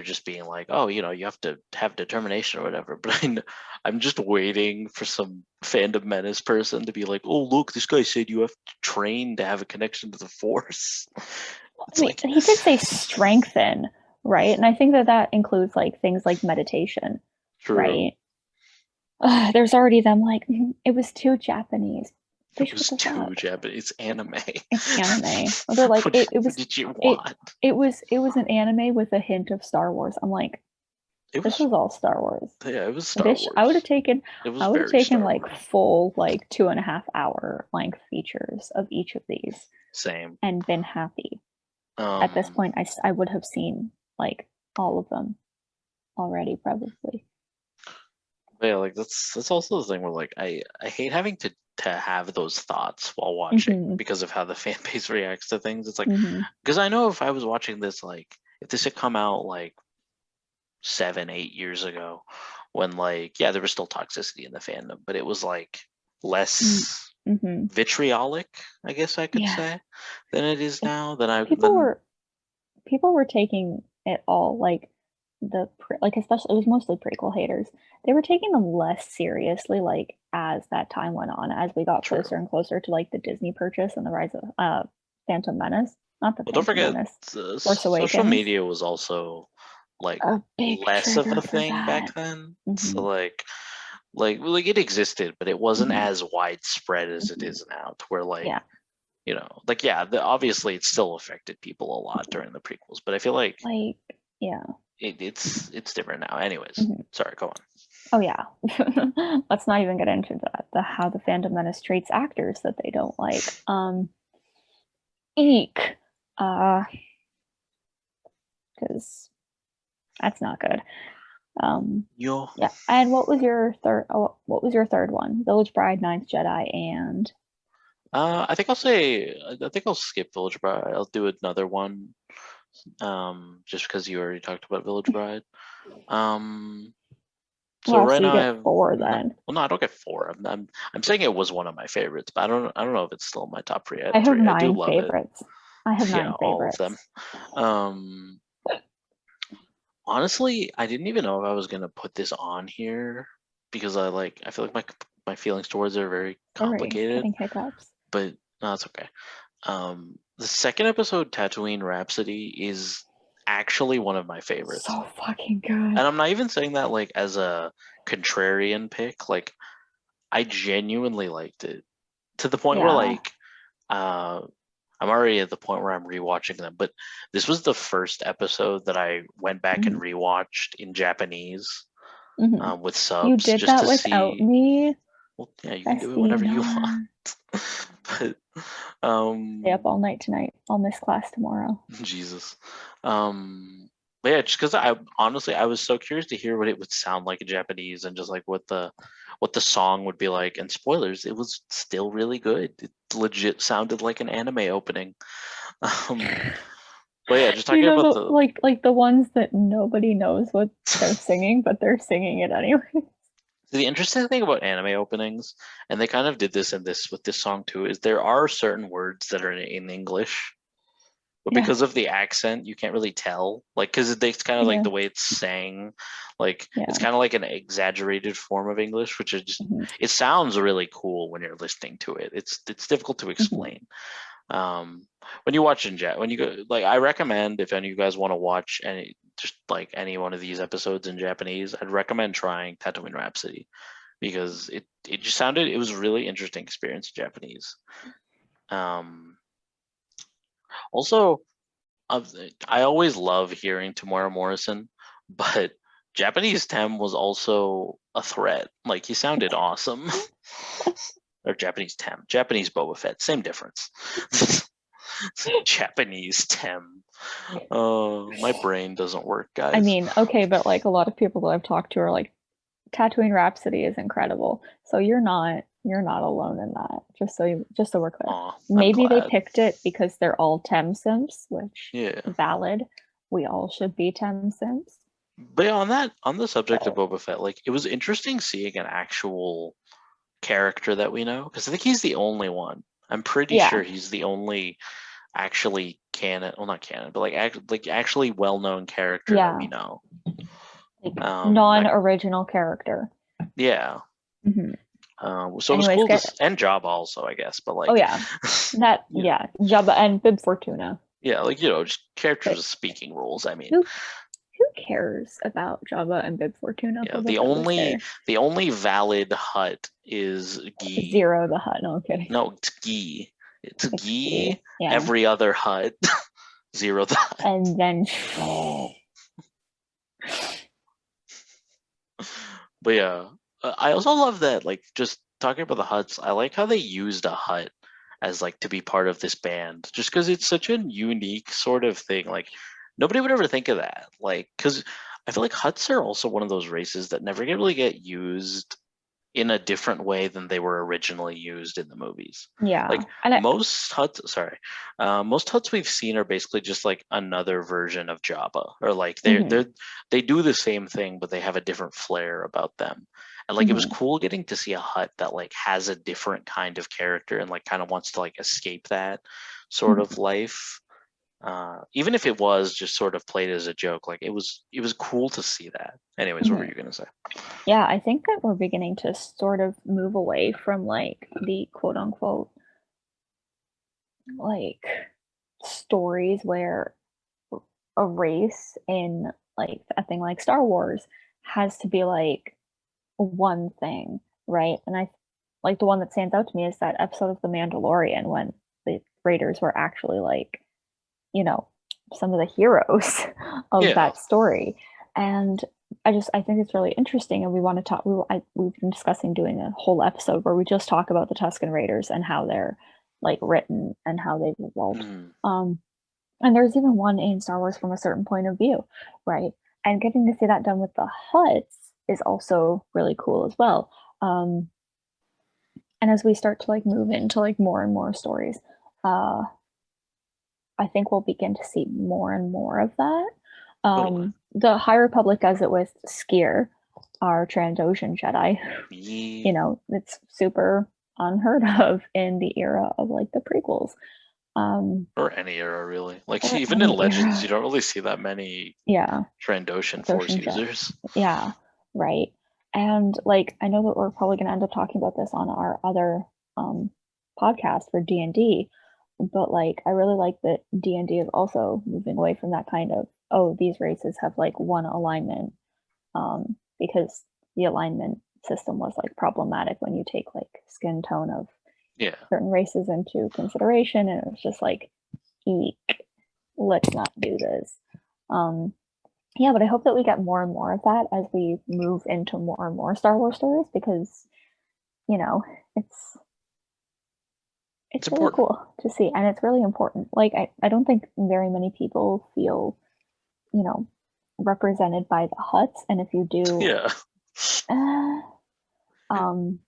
just being like, oh, you have to have determination or whatever. But I'm just waiting for some fandom menace person to be like, oh, look, this guy said you have to train to have a connection to the Force. I mean, he did say strengthen, right? And I think that includes like things like meditation, True. right? There's already them like, it was too Japanese. It Bitch, what was the too fuck? Japanese. It's anime. It's anime. They're like, What did you it, want? it was an anime with a hint of Star Wars. I'm like, It this was, was all Star Wars. yeah, it was Star Bitch, I would have Wars. taken It was very Star like Wars. full like 2.5 hour length features of each of these Same. and been happy. At this point, I would have seen like all of them already, probably. Yeah, like that's also the thing where like I hate having to have those thoughts while watching because of how the fan base reacts to things. It's like because I know if I was watching this like if this had come out like 7-8 years ago when like yeah there was still toxicity in the fandom but it was like less vitriolic I guess I could say than it is now People were taking it all like like especially it was mostly prequel haters. They were taking them less seriously like as that time went on as we got closer and closer to like the Disney purchase and the rise of Phantom Menace, not the well don't Phantom forget Menace, Force social Awakens. media was also like A big less of trigger a for thing back that. then so like it existed but it wasn't as widespread as it is now to where like Yeah. like yeah obviously it still affected people a lot during the prequels but I feel like yeah it's different now anyways sorry go on. Oh yeah. Let's not even get into how the Phantom Menace treats actors that they don't like. Eek. Because that's not good. Yeah. And what was your third? Oh, what was your third one? Village Bride, Ninth Jedi, and I think I'll skip Village Bride. I'll do another one. Just because you already talked about Village Bride. So right so you now I get have 4 then. well no I don't get 4. I'm saying it was one of my favorites, but I don't know if it's still in my top 3. I I had have 3. I do 9 love it. favorites. I have Yeah, 9 all of them. favorites. Honestly, I didn't even know if I was gonna put this on here because I feel like my feelings towards it are very complicated. Getting hiccups. But no, it's okay. The second episode, Tatooine Rhapsody, is actually one of my favorites. So fucking good. And I'm not even saying that like as a contrarian pick. Like I genuinely liked it to the point where like I'm already at the point where I'm rewatching them. But this was the first episode that I went back and rewatched in Japanese with subs. You did just that to without see. me. Well, yeah, you can do it whenever you want. But stay up all night tonight. I'll miss class tomorrow. Jesus. But yeah, just because I was so curious to hear what it would sound like in Japanese and just like what the song would be like. And spoilers, it was still really good. It legit sounded like an anime opening. Um, but yeah, just You talking know, about the the like the ones that nobody knows what they're singing, but they're singing it anyway. the interesting thing about anime openings, and they kind of did this in this with this song too, is there are certain words that are in English, but Yeah, because of the accent, you can't really tell. Like, because it's kind of like yeah, the way it's sang, like it's yeah. kind of like an exaggerated form of English, which is just Hmm. it sounds really cool when you're listening to it. It's difficult to Hmm. explain. When you watch when you go, like, I recommend if any of you guys want to watch any just like any one of these episodes in Japanese, I'd recommend trying Tatooine Rhapsody because it just sounded, it was a really interesting experience in Japanese. Um, Also, I always love hearing Tamara Morrison, but Japanese Tem was also a threat. Like, he sounded awesome. Or Japanese Tem, Japanese Boba Fett, same difference. Japanese Tem. Oh, my brain doesn't work, I guys. mean, okay, but like a lot of people that I've talked to are like, Tatooine Rhapsody is incredible. So you're not alone in that. Just so we're clear. Oh, I'm Maybe they glad. picked it because they're all Tem Sims, which Yeah. valid. We all should be Tem Sims. But yeah, on the subject of But Boba Fett, like, it was interesting seeing an actual character that we know because I think he's the only one. I'm pretty yeah, sure he's the only actually canon, well, not canon, but like actually well-known character that we yeah, know. like That non-original character. yeah. Hmm. So it was Anyways, cool to and Jabba also, I guess, but oh like, yeah, that you know, yeah, Jabba and Bib Fortuna. yeah, like, just characters But with speaking roles. I mean, who cares about Jabba and Bib Fortuna? yeah, Boba Fett was there. the only valid hut is Gi. Zero the Hutt. No, I'm kidding. No, it's Gi. It's It's Key. Gi. Yeah. Every other hut, zero the hut. And then But yeah, I also love that, like, just talking about the huts, I like how they used a hut as like to be part of this band, just because it's such a unique sort of thing. Like, nobody would ever think of that. Like, because I feel like huts are also one of those races that never really get used in a different way than they were originally used in the movies. yeah. Like, And most huts we've seen are basically just like another version of Jabba, or like mhm, they do the same thing, but they have a different flair about them. And like, it was mhm, cool getting to see a hut that like has a different kind of character and like kind of wants to like escape that sort mhm, of life. Even if it was just sort of played as a joke, like, it was cool to see that. Anyways, what were mhm. you gonna say? Yeah, I think that we're beginning to sort of move away from like the quote unquote like stories where a race in like a thing like Star Wars has to be like one thing, right? And I like the one that stands out to me is that episode of The Mandalorian when the Raiders were actually like, you know, some of the heroes of Yeah. that story. And I think it's really interesting, and we want to talk. We've been discussing doing a whole episode where we just talk about the Tusken Raiders and how they're like written and how they've evolved. Mm. Um, and there's even one in Star Wars from a certain point of view, right? And getting to see that done with the Hutts is also really cool as well. Um, and as we start to like move into like more and more stories, uh, I think we'll begin to see more and more of that. Totally. The High Republic does it with Skier, our Trandoshan Jedi. Yeah. It's super unheard of in the era of like the prequels. Or any era, really. Like, Or even in any Legends, era. you don't really see that many Yeah, Trandoshan Force Doshan Jet. users. Yeah, right. And like I know that we're probably going to end up talking about this on our other um, podcast for D&D, but like I really like that D&D is also moving away from that kind of, oh, these races have like one alignment, because the alignment system was like problematic when you take like skin tone of Yeah. certain races into consideration, and it was just like, eek, let's not do this. Um, yeah, but I hope that we get more and more of that as we move into more and more Star Wars stories, because you know it's It's it's really important. cool to see, and it's really important. Like I don't think very many people feel, you know represented by the Hutts, and if you do Yeah. um,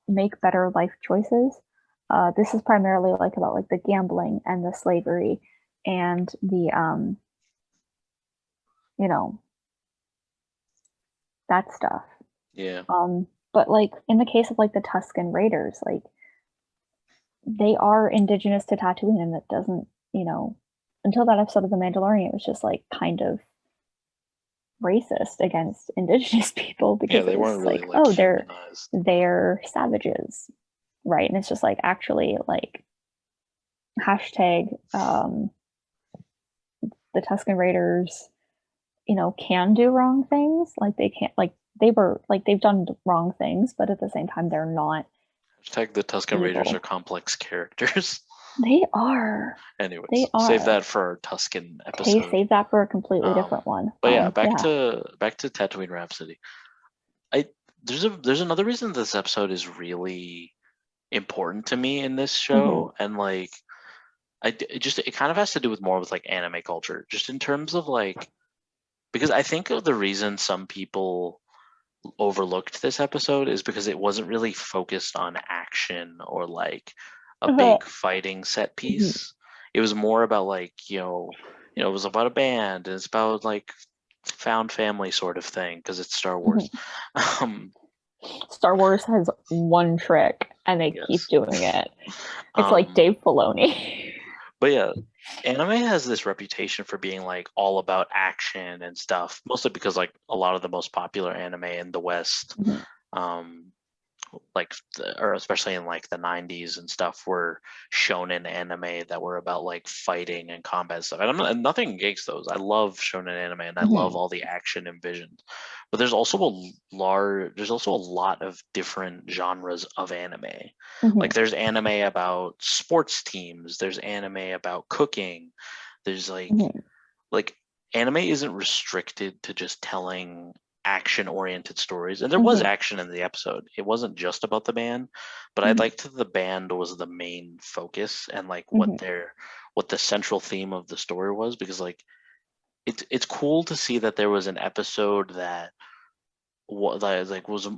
make better life choices. This is primarily like about like the gambling and the slavery and the you know, that stuff. Yeah. But like in the case of like the Tusken Raiders, like they are indigenous to Tatooine, and it doesn't, until that episode of The Mandalorian, it was just like kind of racist against indigenous people Yeah, because it they was weren't really like, like oh, humanized. they're savages, right? And it's just like actually like hashtag the Tusken Raiders, can do wrong things. Like they can't like they've done wrong things, but at the same time they're not Hashtag the Tusken Raiders are evil. complex characters. They are. They Anyways, save are. that for our Tusken Okay, episode. save that for a completely different one. But yeah, back Yeah. to Tatooine Rhapsody. I there's another reason this episode is really important to me in this show, and like it kind of has to do with more with like anime culture, just in terms of like, because I think of the reason some people overlooked this episode is because it wasn't really focused on action or like a big fighting set piece. It was more about like, it was about a band, and it's about like found family sort of thing because it's Star Wars. Star Wars has one trick and they keep Yes. doing it. It's like Dave Filoni. But yeah, anime has this reputation for being like all about action and stuff, mostly because like a lot of the most popular anime in the West, um, or especially in like the 90s and stuff, were shonen anime that were about like fighting and combat stuff. And nothing against those. I love shonen anime and I love all the action envisioned. But there's also a lot of different genres of anime. Like there's anime about sports teams, there's anime about cooking, there's like anime isn't restricted to just telling action oriented stories, and there was action in the episode. It wasn't just about the band, but I liked that the band was the main focus and like what the central theme of the story was, because like it's cool to see that there was an episode that was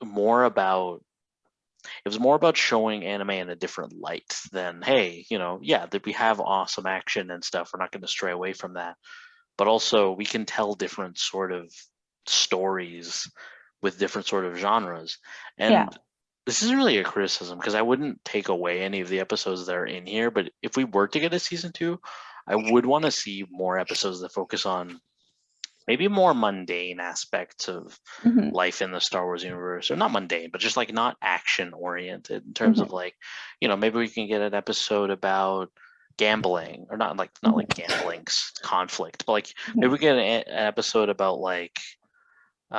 more about showing anime in a different light than, hey, yeah, that we have awesome action and stuff, we're not going to stray away from that, but also we can tell different sort of stories with different sort of genres. And this isn't really a criticism because I wouldn't take away any of the episodes that are in here, but if we were to get a season 2, I would want to see more episodes that focus on maybe more mundane aspects of life in the Star Wars universe, or not mundane, but just like not action oriented in terms of like, maybe we can get an episode about gambling, or not like gambling conflict, but like maybe we get an episode about like we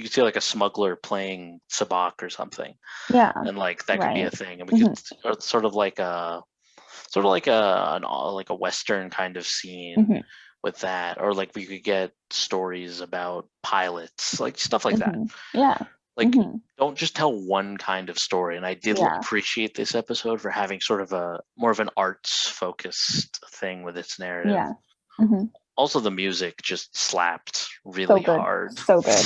could see like a smuggler playing sabacc or something, and like that could be a thing, and we could or like a western kind of scene with that, or like we could get stories about pilots, like stuff like that. Like don't just tell one kind of story. And I did appreciate this episode for having sort of a more of an arts focused thing with its narrative. Also, the music just slapped really hard. So good.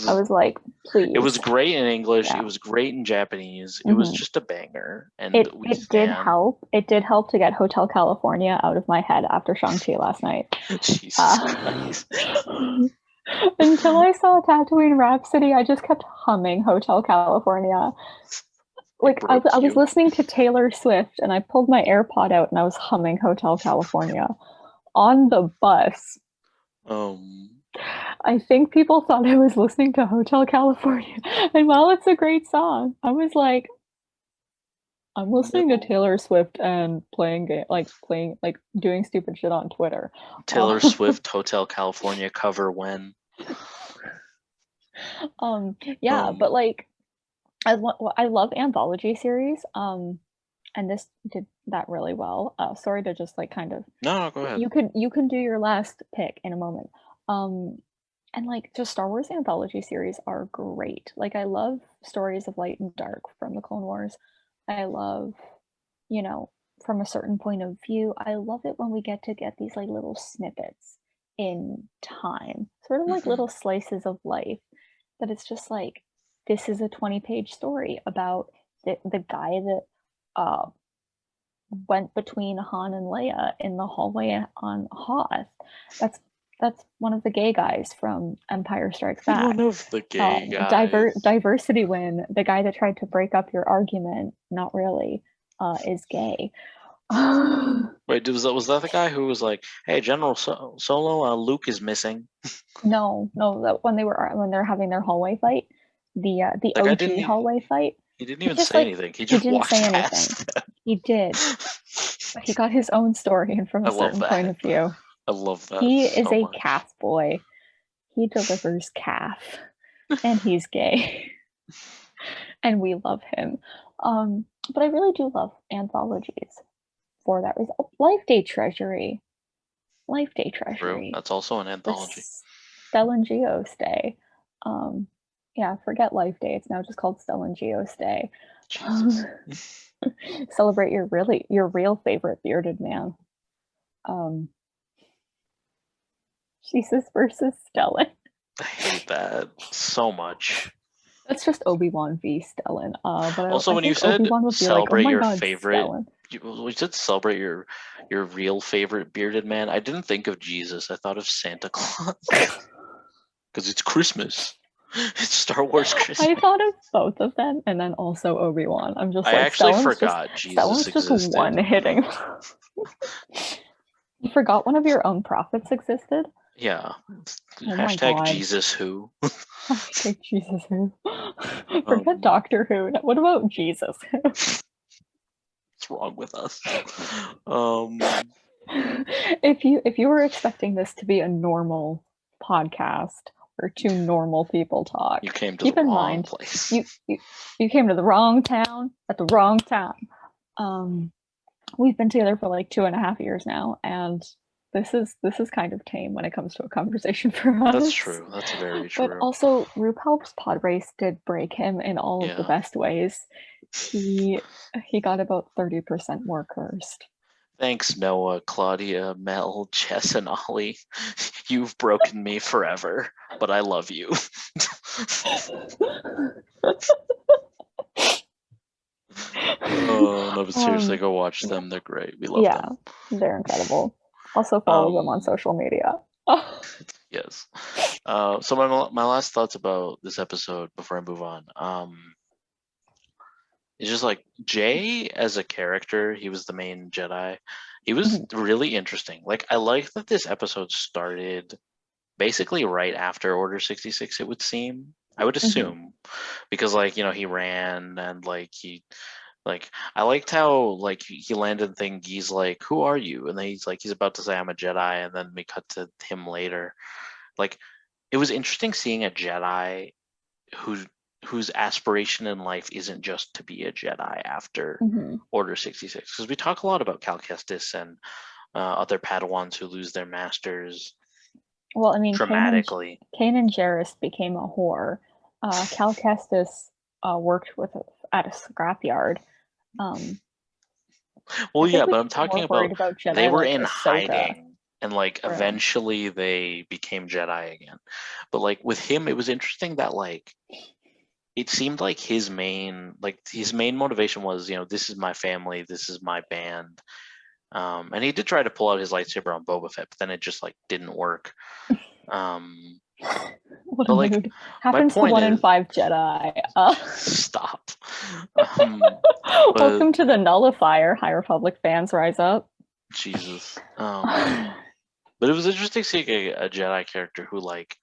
I was like, please. It was great in English. It was great in Japanese. It was just a banger. And it did help. It did help to get Hotel California out of my head after Shang-Chi last night. Jesus Christ. Until I saw Tatooine Rhapsody, I just kept humming Hotel California. Like I was listening to Taylor Swift and I pulled my AirPod out and I was humming Hotel California on the bus. I think people thought I was listening to Hotel California. And while it's a great song, I was like, I'm listening to Taylor Swift and doing stupid shit on Twitter. Taylor Swift Hotel California cover when? But like I love anthology series. And this did that really well. Sorry to just like kind of. No, go ahead. You can do your last pick in a moment. And like just Star Wars anthology series are great. Like I love stories of light and dark from the Clone Wars. I love, from a certain point of view. I love it when we get these like little snippets in time, sort of like little slices of life, that it's just like, this is a 20-page story about the guy that went between Han and Leia in the hallway on Hoth. That's one of the gay guys from Empire Strikes Back. One of the gay guys. Diversity win. The guy that tried to break up your argument, not really, is gay. Wait, was that the guy who was like, "Hey, General Solo, Luke is missing"? No, that when they're having their hallway fight, the OG hallway fight. He didn't even say anything. He just walked past them. He did. But he got his own story, and from a certain point of view. I love that. He is a calf boy. He delivers calf, and he's gay, and we love him. But I really do love anthologies for that reason. Life Day Treasury. True. That's also an anthology. Stellan Geos Day. Yeah, forget Life Day. It's now just called Stellan Geos Day. Celebrate your real favorite bearded man. Jesus versus Stellan. I hate that so much. That's just Obi-Wan v Stellan. But also, when you said celebrate your favorite, we said celebrate your real favorite bearded man. I didn't think of Jesus. I thought of Santa Claus because it's Christmas. It's Star Wars Christmas. I thought of both of them, and then also Obi-Wan. I'm just like, I actually forgot Jesus Stellan's existed. Just one hitting. You forgot one of your own prophets existed? Yeah. Hashtag Jesus Who. Hashtag Jesus Who. Forget Doctor Who. What about Jesus Who? What's wrong with us? If you were expecting this to be a normal podcast where two normal people talk, you came to the wrong place. You came to the wrong town at the wrong time. We've been together for like 2.5 years now, and this is kind of tame when it comes to a conversation for us. That's true. That's very true. But also, RuPaul's Pod Race did break him in all of the best ways. He got about 30% more cursed. Thanks, Noah, Claudia, Mel, Jess, and Ollie. You've broken me forever, but I love you. Oh, no, but seriously, go watch them. They're great. We love them. Yeah, they're incredible. Also follow them on social media. Yes. So my last thoughts about this episode before I move on. It's just like Jay as a character, he was the main Jedi. He was really interesting. Like, I like that this episode started basically right after Order 66, it would seem. I would assume. Because, like, you know, he ran and, like, I liked how, like, he landed the thing, he's like, "Who are you?" And then he's about to say, "I'm a Jedi," and then we cut to him later. Like, it was interesting seeing a Jedi whose aspiration in life isn't just to be a Jedi after Order 66. Because we talk a lot about Cal Kestis and other Padawans who lose their masters. Well, I mean, dramatically. Kanan Jarrus became a whore. Cal Kestis worked at a scrapyard. Well, yeah, but I'm talking about Jedi, they were in hiding, and like eventually they became Jedi again. But like with him, it was interesting that like it seemed like his main motivation was, you know, this is my family, this is my band. And he did try to pull out his lightsaber on Boba Fett, but then it just like didn't work. What a mood. Happens to 1 in 5 Jedi. Stop. Welcome to the Nullifier, High Republic fans, rise up. Jesus. But it was interesting seeing a Jedi character who like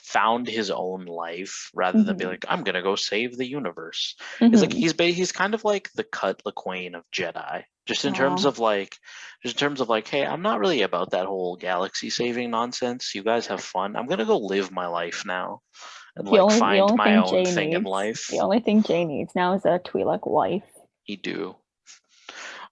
found his own life rather than be like, I'm gonna go save the universe. It's like he's kind of like the Cut LaQuaine of Jedi, just in terms of like, hey, I'm not really about that whole galaxy saving nonsense. You guys have fun. I'm gonna go live my life now and find my own thing in life. The only thing Jay needs now is a Twi'lek wife. He do.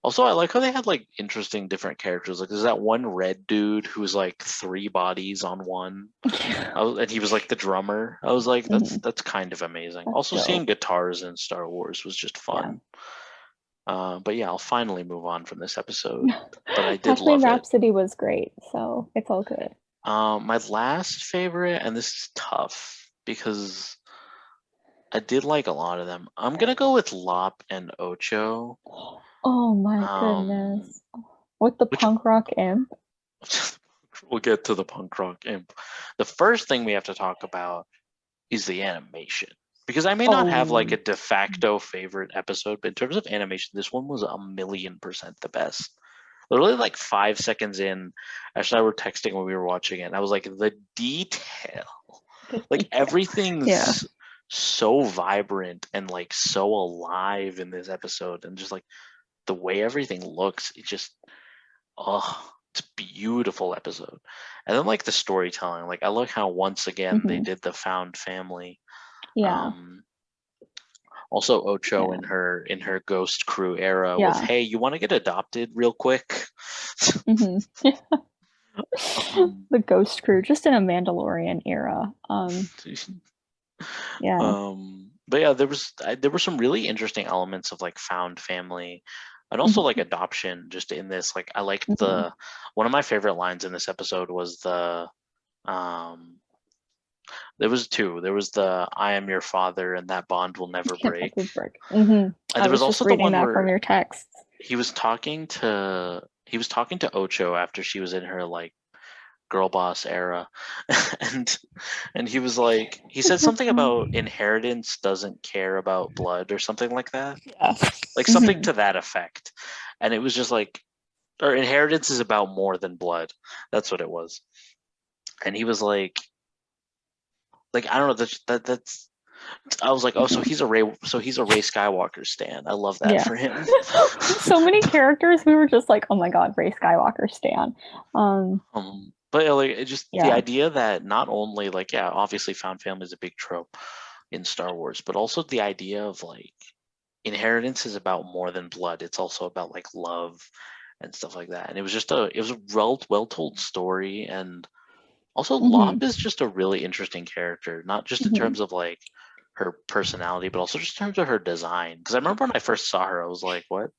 Also, I like how they had like interesting different characters. Like there's that one red dude who's like 3 bodies on one, and he was like the drummer. I was like, that's kind of amazing. That's also, seeing guitars in Star Wars was just fun. Yeah. But yeah, I'll finally move on from this episode. But I did love it. Rhapsody was great, so it's all good. My last favorite, and this is tough because I did like a lot of them. I'm gonna go with Lop and Ocho. Oh my Um, goodness. With the which punk rock imp. we'll get to the punk rock imp. The first thing we have to talk about is the animation. Because I may not have like a Oh, de facto favorite episode, but in terms of animation, this one was 1,000,000% the best. Literally, like 5 seconds in, Ash and I were texting when we were watching it, and I was like, the detail, the like detail. Yeah. everything's so vibrant and like so alive in this episode, and just like the way everything looks, it just, oh, it's a beautiful episode. And then like the storytelling, like I like how once again they Hmm. did the found family. Yeah. Um, Also, Ocho Yeah. in her Ghost Crew era was, Yeah. hey, you want to get adopted real quick? Hmm. um, The Ghost Crew, just in a Mandalorian era. Yeah. but yeah, there were some really interesting elements of like found family, and also like Hmm. adoption. Just in this, like I liked Hmm. the one of my favorite lines in this episode was the um. There was two. There was the "I am your father" and that bond will never Yeah, break. that would work. Hmm. And I there was was just also the reading one that from where your texts. he was talking to Ocho after she was in her like girl boss era, and he said something about inheritance doesn't care about blood or something like that, Yeah. like something Hmm. to that effect, and it was just like, or inheritance is about more than blood. That's what it was, and he was like I don't know, that's I was like, oh, so Hmm. he's a Ray Skywalker stan. I love that Yeah. for him. So many characters, we were just like, oh my god, Ray Skywalker stan. But yeah, like it just the Yeah. idea that not only like, yeah, obviously found family is a big trope in Star Wars, but also the idea of like inheritance is about more than blood. It's also about like love and stuff like that. And it was a well told story, and also Hmm. Lop is just a really interesting character, not just in Hmm. terms of like her personality, but also just in terms of her design. Because I remember when I first saw her, I was like, what?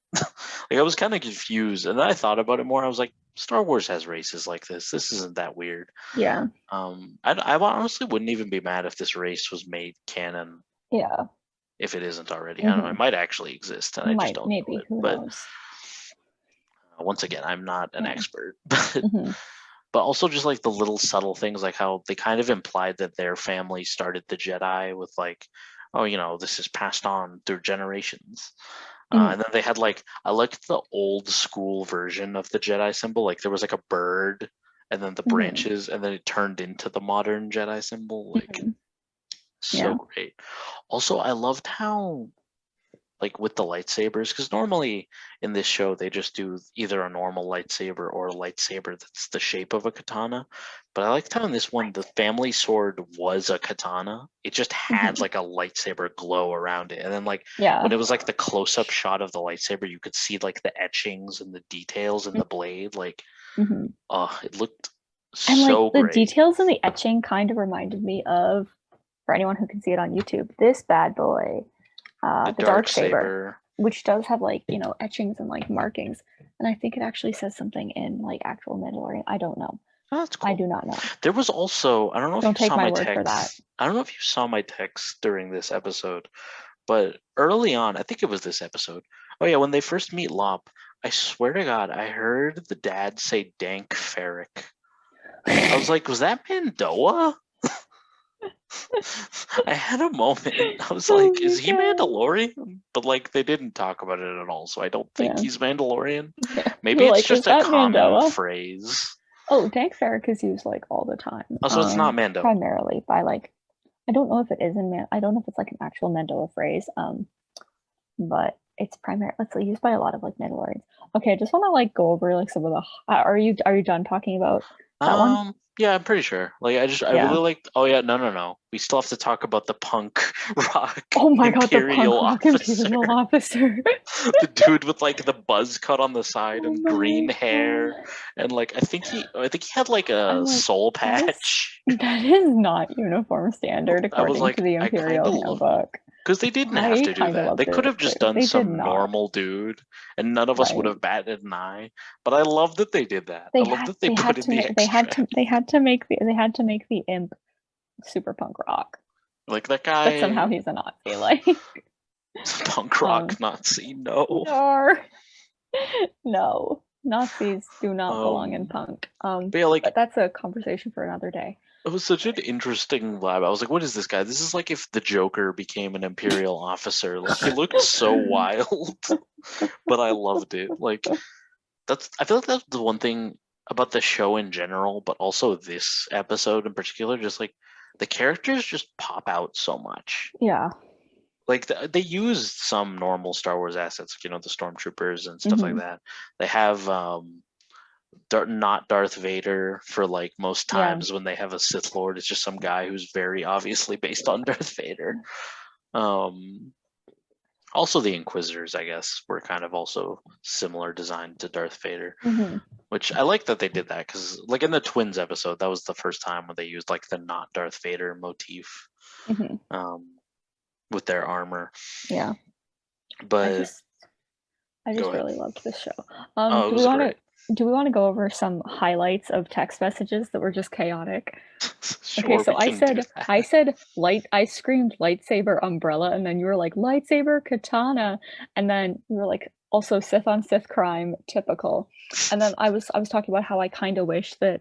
Like I was kind of confused, and then I thought about it more. I was like, Star Wars has races like this. This isn't that weird. Yeah. I honestly wouldn't even be mad if this race was made canon, Yeah. if it isn't already. I don't know. It Hmm. might actually exist, and I just Might, don't know maybe, it. who But knows? once again, I'm not an Yeah. expert. Hmm. But also just like the little subtle things, like how they kind of implied that their family started the Jedi with like, oh, this is passed on through generations. Hmm. And then they had like, I liked the old school version of the Jedi symbol. Like there was like a bird and then the Hmm. branches, and then it turned into the modern Jedi symbol. Like Hmm. so Yeah. great. Also, I loved how like with the lightsabers, because normally in this show they just do either a normal lightsaber or a lightsaber that's the shape of a katana, but I liked how in this one the family sword was a katana. It just had Hmm. like a lightsaber glow around it, and then like when Yeah. it was like the close-up shot of the lightsaber, you could see like the etchings and the details in the blade. Like, Hmm. oh, it looked And like so the great. details in the etching kind of reminded me of, for anyone who can see it on YouTube, this bad boy, The the dark dark saber, saber. which does have like etchings and like markings, and I think it actually says something in like actual Mandalorian. I don't know. Oh, that's I cool. do not know. There was also, I don't know if you Don't take saw my my word for that. text. I don't know if you saw my text during this episode, but early on, I think it was this episode. Oh yeah, when they first meet Lop, I swear to God, I heard the dad say Dank Ferrick. I was like, was that Mandoa? I had a moment. I was Oh like, is my he god. Mandalorian? But like, they didn't talk about it at all, so I don't think Yeah. he's Mandalorian. Yeah. Maybe You're it's like, is just a that common Mandoa? phrase. Oh, Dank Farrik is used like all the time. Also, it's not Mando. Primarily by like, I don't know if it is in Man. I don't know if it's like an actual Mandoa phrase. But it's primarily it's like, used by a lot of like Mandalorians. Okay, I just want to like go over like some of the. Are you done talking about that one? Yeah, I'm pretty sure. Like, I really Yeah. liked. Oh yeah, no, no, no. We still have to talk about the punk rock Oh my god, the imperial punk rock officer, imperial officer. the dude with like the buzz cut on the side Oh and my green hair, god. and like I think he had like I'm a like, soul that is patch. that is not uniform standard I was according to like, the I kind Imperial of love. Handbook. Because they didn't have I to do kind of that. loved They could it have just too. done They did some not. normal dude, and none of us would Right. have batted an eye. But I love that they did that. I love that they put in the extra. they had to make the imp super punk rock. Like that But somehow guy, he's a Nazi. Like punk rock Nazi. No. no, Nazis do not belong in Um, punk. but yeah, like But that's a conversation for another day. it was such an interesting vibe. I was like, what is this guy? This is like if the Joker became an imperial officer. Like he looked so wild, but I loved it. Like I feel like that's the one thing about the show in general, but also this episode in particular, just like the characters just pop out so much. Yeah. Like they used some normal Star Wars assets, the stormtroopers and stuff like that. They have not Darth Vader for like most times when they have a Sith Lord. It's just some guy who's very obviously based on Darth Vader. Also, the Inquisitors, I guess, were kind of also similar design to Darth Vader, which I like that they did that because, like in the Twins episode, that was the first time when they used like the not Darth Vader motif with their armor. Yeah, but I just really loved this show. It was great. Do we want to go over some highlights of text messages that were just chaotic? Sure, okay, so I screamed lightsaber umbrella, and then you were like lightsaber katana, and then you were like also Sith on Sith crime, typical. And then I was talking about how I kind of wish that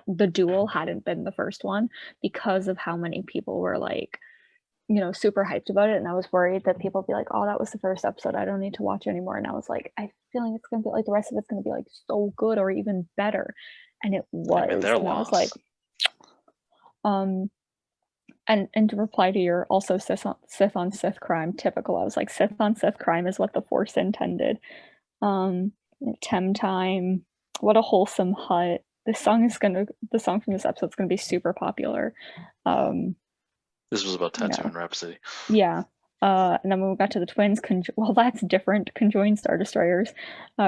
the duel hadn't been the first one because of how many people were like, super hyped about it, and I was worried that people would be like, oh, that was the first episode, I don't need to watch anymore. And I was like, I feeling it's gonna be like the rest of it's gonna be like so good or even better, and it was. I was like, and to reply to your also Sith on Sith crime, typical, I was like, Sith on Sith crime is what the Force intended. Tem time, what a wholesome hut. The song from this episode is gonna be super popular. This was about Tatooine Rhapsody. Yeah. And then when we got to the twins, that's different. Conjoined Star Destroyers.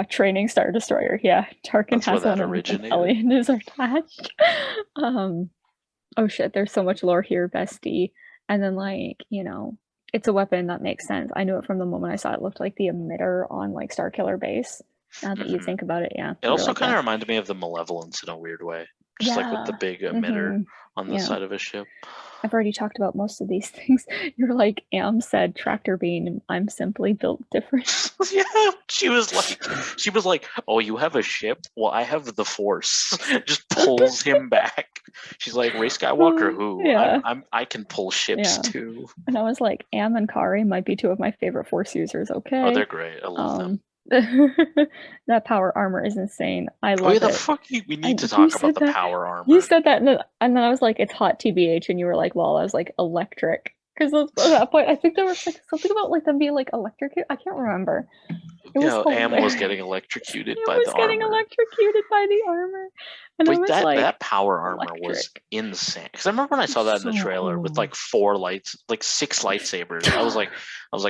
Training Star Destroyer. Yeah. Tarkin has one and Alien is attached. Oh shit, there's so much lore here, bestie. And then it's a weapon that makes sense. I knew it from the moment I saw it. It looked like the emitter on like Starkiller Base. Now that you think about it, yeah. It also kind of reminded me of the Malevolence in a weird way. Just like with the big emitter on the side of a ship. I've already talked about most of these things. You're like, Am said tractor beam, and I'm simply built different. Yeah, she was like, oh, you have a ship? Well, I have the Force. Just pulls him back. She's like, Rey Skywalker, who? Yeah. I can pull ships too. And I was like, Am and Kari might be two of my favorite Force users. Okay. Oh, they're great. I love them. That power armor is insane. I love it. We need to talk about the power armor. You said that, and then I was like, it's hot TBH, and you were like, well, I was like, electric. Because at that point, I think there was like something about like them being like electrocuted. I can't remember. Am was getting electrocuted by the armor. Getting electrocuted by the armor. And wait, that power armor was insane. Because I remember when I saw that in the trailer with like 6 lightsabers. I was like,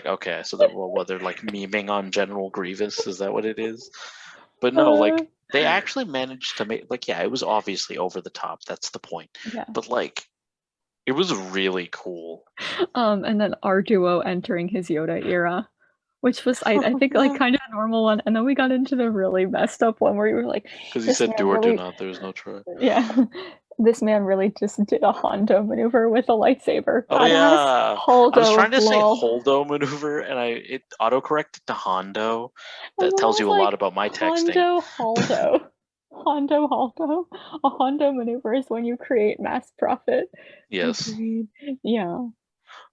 okay, so they're like memeing on General Grievous. Is that what it is? But no, like they actually managed to make it was obviously over the top. That's the point. Yeah. But like, it was really cool. And then our duo entering his Yoda era, which was I think like kind of a normal one, and then we got into the really messed up one where you were like, because he said do or do not, there was no try. Yeah, this man really just did a Hondo maneuver with a lightsaber. Oh yeah, Holdo, I was trying to say Holdo maneuver, and it autocorrected to Hondo. That tells you a lot about my texting. Hondo. A Hondo maneuver is when you create mass profit. Yes. Yeah.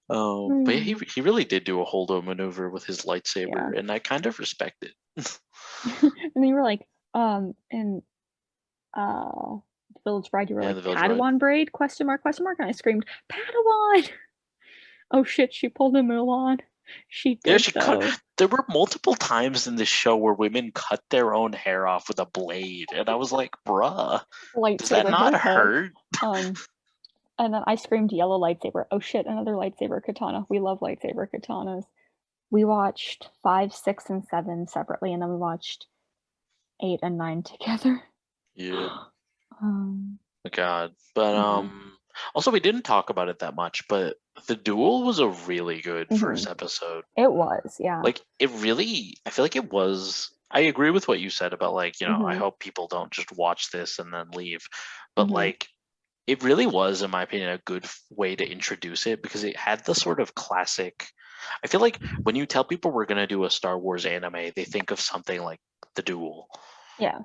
But he really did do a Holdo maneuver with his lightsaber, and I kind of respect it. And then you were like, in Village Bride, you were like, Padawan braid? Question mark, and I screamed, Padawan! Oh shit, she pulled a Mulan. She did. Yeah, she cut. There were multiple times in this show where women cut their own hair off with a blade, and I was like, bruh, does that not hurt? And then I screamed yellow lightsaber. Oh shit, another lightsaber katana. We love lightsaber katanas. We watched 5, 6, and 7 separately, and then we watched 8 and 9 together. Yeah. God. But also we didn't talk about it that much, but The duel was a really good first Mhm. episode. It was, yeah. Like, it really, I feel like it was. I agree with what you said about, like, I Mhm. hope people don't just watch this and then leave. But, Mhm. like, it really was, in my opinion, a good way to introduce it because it had the sort of classic. I feel like when you tell people we're going to do a Star Wars anime, they think of something like The Duel. Yeah.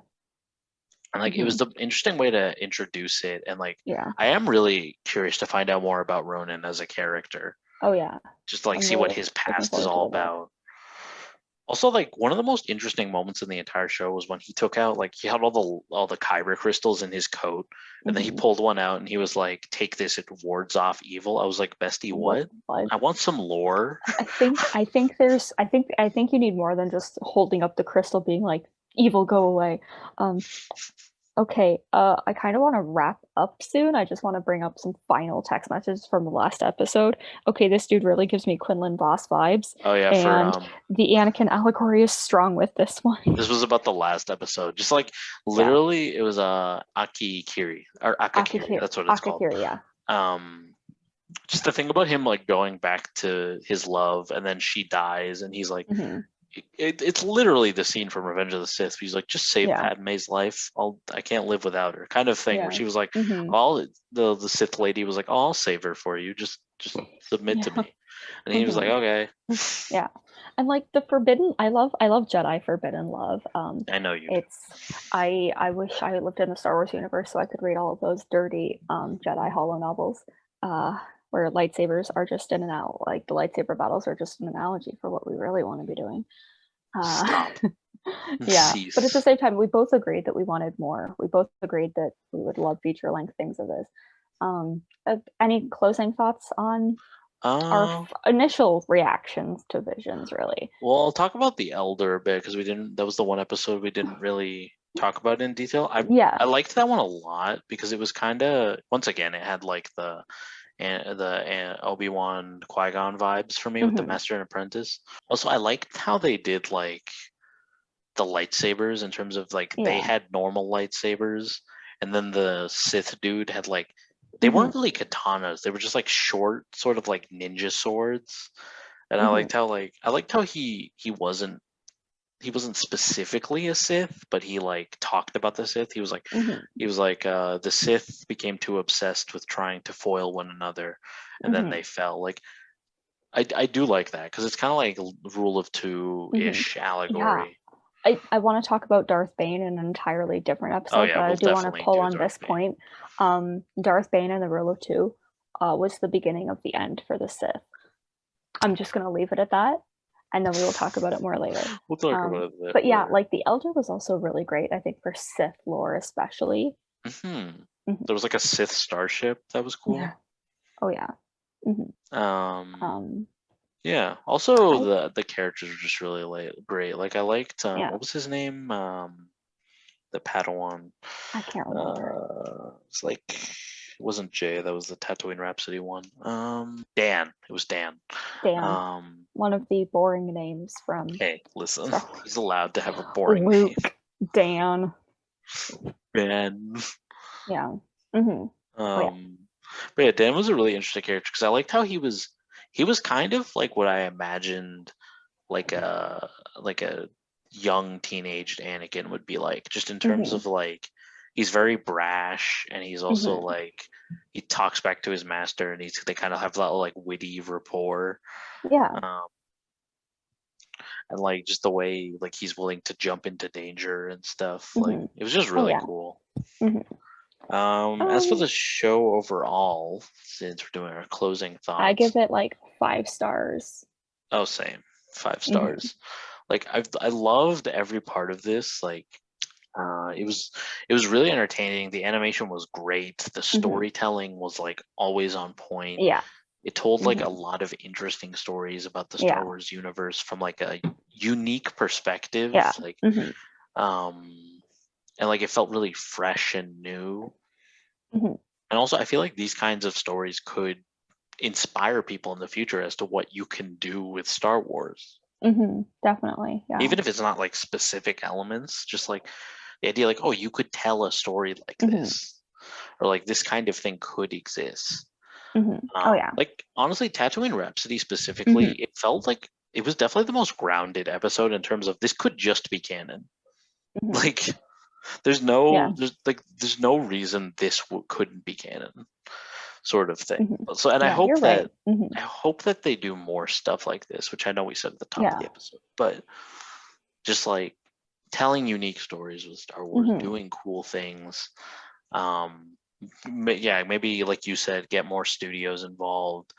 And, like, it was Mhm. the interesting way to introduce it. And, like, Yeah. I am really curious to find out more about Ronan as a character, Oh yeah. just to, like, I'm see what really his looking past is forward to all the book. about. Also, like, one of the most interesting moments in the entire show was when he took out, like, he had all the kyber crystals in his coat, and then he Mhm. pulled one out and he was like, "Take this; it wards off evil." I was like, "Bestie, what? What? I want some lore." I think you need more than just holding up the crystal being like, evil, go away. Um, okay, I kind of want to wrap up soon. I just want to bring up some final text messages from the last episode. Okay, this dude really gives me Quinlan Voss vibes, Oh yeah, for and the Anakin allegory is strong with this one. this was about the last episode. Just like Yeah, literally, it was Aki Kiri or Akakiri. Akakiri, That's what it's called. Akakiri, yeah. Um, just the thing about him like going back to his love, and then she dies, and he's like, Hmm. it's literally the scene from Revenge of the Sith. He's like, just save Yeah, Padme's life. I can't live without her, kind of thing. Where yeah. she was like, Hmm. all the Sith lady was like, oh, I'll save her for you. Just submit to Yeah. me. And he was like, Hmm. okay. Yeah. And like the forbidden, I love Jedi forbidden love. I know you do. It's I wish I lived in the Star Wars universe so I could read all of those dirty Jedi holo novels, uh, where lightsabers are just in and out, like the lightsaber battles are just an analogy for what we really want to be doing. Uh, Stop. yeah, but at the Cease. same time, we both agreed that we wanted more. We both agreed that we would love feature length things of this. Any closing thoughts on our Uh, initial reactions to Visions, really? well, I'll talk about the Elder a bit because we didn't. That was the one episode we didn't really talk about in detail. Yeah. I liked that one a lot because it was kind of, once again, it had like the Obi-Wan Qui-Gon vibes for me with the Hmm. Master and Apprentice. Also, I liked how they did like the lightsabers in terms of like they Yeah. had normal lightsabers, and then the Sith dude had like they Hmm. weren't really katanas. They were just like short, sort of like ninja swords. And Hmm. I liked how he wasn't specifically a Sith, but he like talked about the Sith. Hmm. He was like the Sith became too obsessed with trying to foil one another, and then Hmm. they fell. Like I do like that because it's kind of like rule of two Hmm. ish Yeah. allegory. I want to talk about Darth Bane in an entirely different Oh episode, yeah, but I we'll do want to definitely pull do on this Darth Bane. point. Darth Bane and the Rule of Two was the beginning of the end for the Sith. I'm just going to leave it at that, and then we will talk about it more later. We'll talk about it a bit But yeah, later. like the Elder was also really great, I think, for Sith lore, especially. Hmm. Hmm. There was like a Sith starship that was Yeah. cool. Oh, yeah. Hmm. Um. Um, Yeah. Also, I, the characters were just really great. Like I liked yeah, what was his name? The Padawan. I can't remember. It's like it wasn't Jay. That was the Tatooine Rhapsody one. Dan. It was Dan. Dan, Um. one of the boring names from Hey, listen. Star Wars. He's allowed to have a boring name. Luke, Dan. Ben. Yeah. Hmm. Oh yeah. Um. But yeah, Dan was a really interesting character because I liked how he was. He was kind of like what I imagined, like a young teenaged Anakin would be like, just in terms Hmm. of like he's very brash and he's also Hmm. like he talks back to his master and they kind of have that like witty rapport. Yeah. Um, and like just the way like he's willing to jump into danger and stuff. Like Hmm. it was just Oh really yeah. cool. Hmm. As for Um, the show overall, since we're doing our closing I thoughts, give it like 5 stars. oh same, five Hmm. stars. Like I loved every part of this. Like it was really entertaining. The animation was great. The Hmm. storytelling was like always on point. Yeah. It told like a Hmm. lot of interesting stories about the Star Yeah. Wars universe from like a unique perspective. Yeah. Like Hmm. um and like it felt really fresh and new. Hmm. And also I feel like these kinds of stories could inspire people in the future as to what you can do with Star Wars. Hmm. Definitely. Yeah. Even if it's not like specific elements, just like the idea like, oh, you could tell a story like Hmm. this, or like this kind of thing could exist. Oh yeah. Like honestly, Tatooine Rhapsody specifically, it felt like it was definitely the most grounded episode in terms of this could just be canon. Like there's no reason this couldn't be canon, sort of thing. So, and I Yeah, hope you're right. I hope that they do more stuff like this, which I know we said at the top of the episode, but just like telling unique stories with Star Wars, doing cool things. Yeah, maybe like you said, get more studios involved.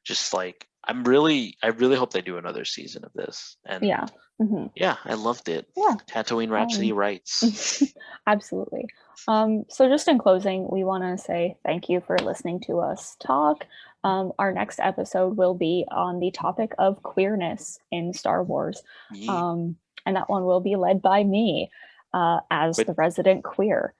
Just like I really hope they do another season of this. And yeah, I loved it. Yeah. Tatooine Rhapsody writes. Absolutely. So just in closing, we want to say thank you for listening to us talk. Our next episode will be on the topic of queerness in Star Wars. And that one will be led by me as the resident queer.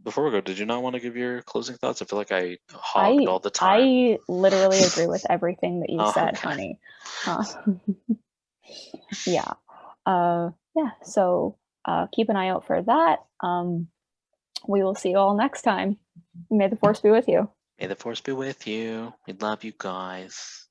Before we go, did you not want to give your closing thoughts? I feel like I hogged all the time. I literally agree with everything that you said, honey. Yeah. So keep an eye out for that. We will see you all next time. May the Force be with you. May the Force be with you. We love you guys.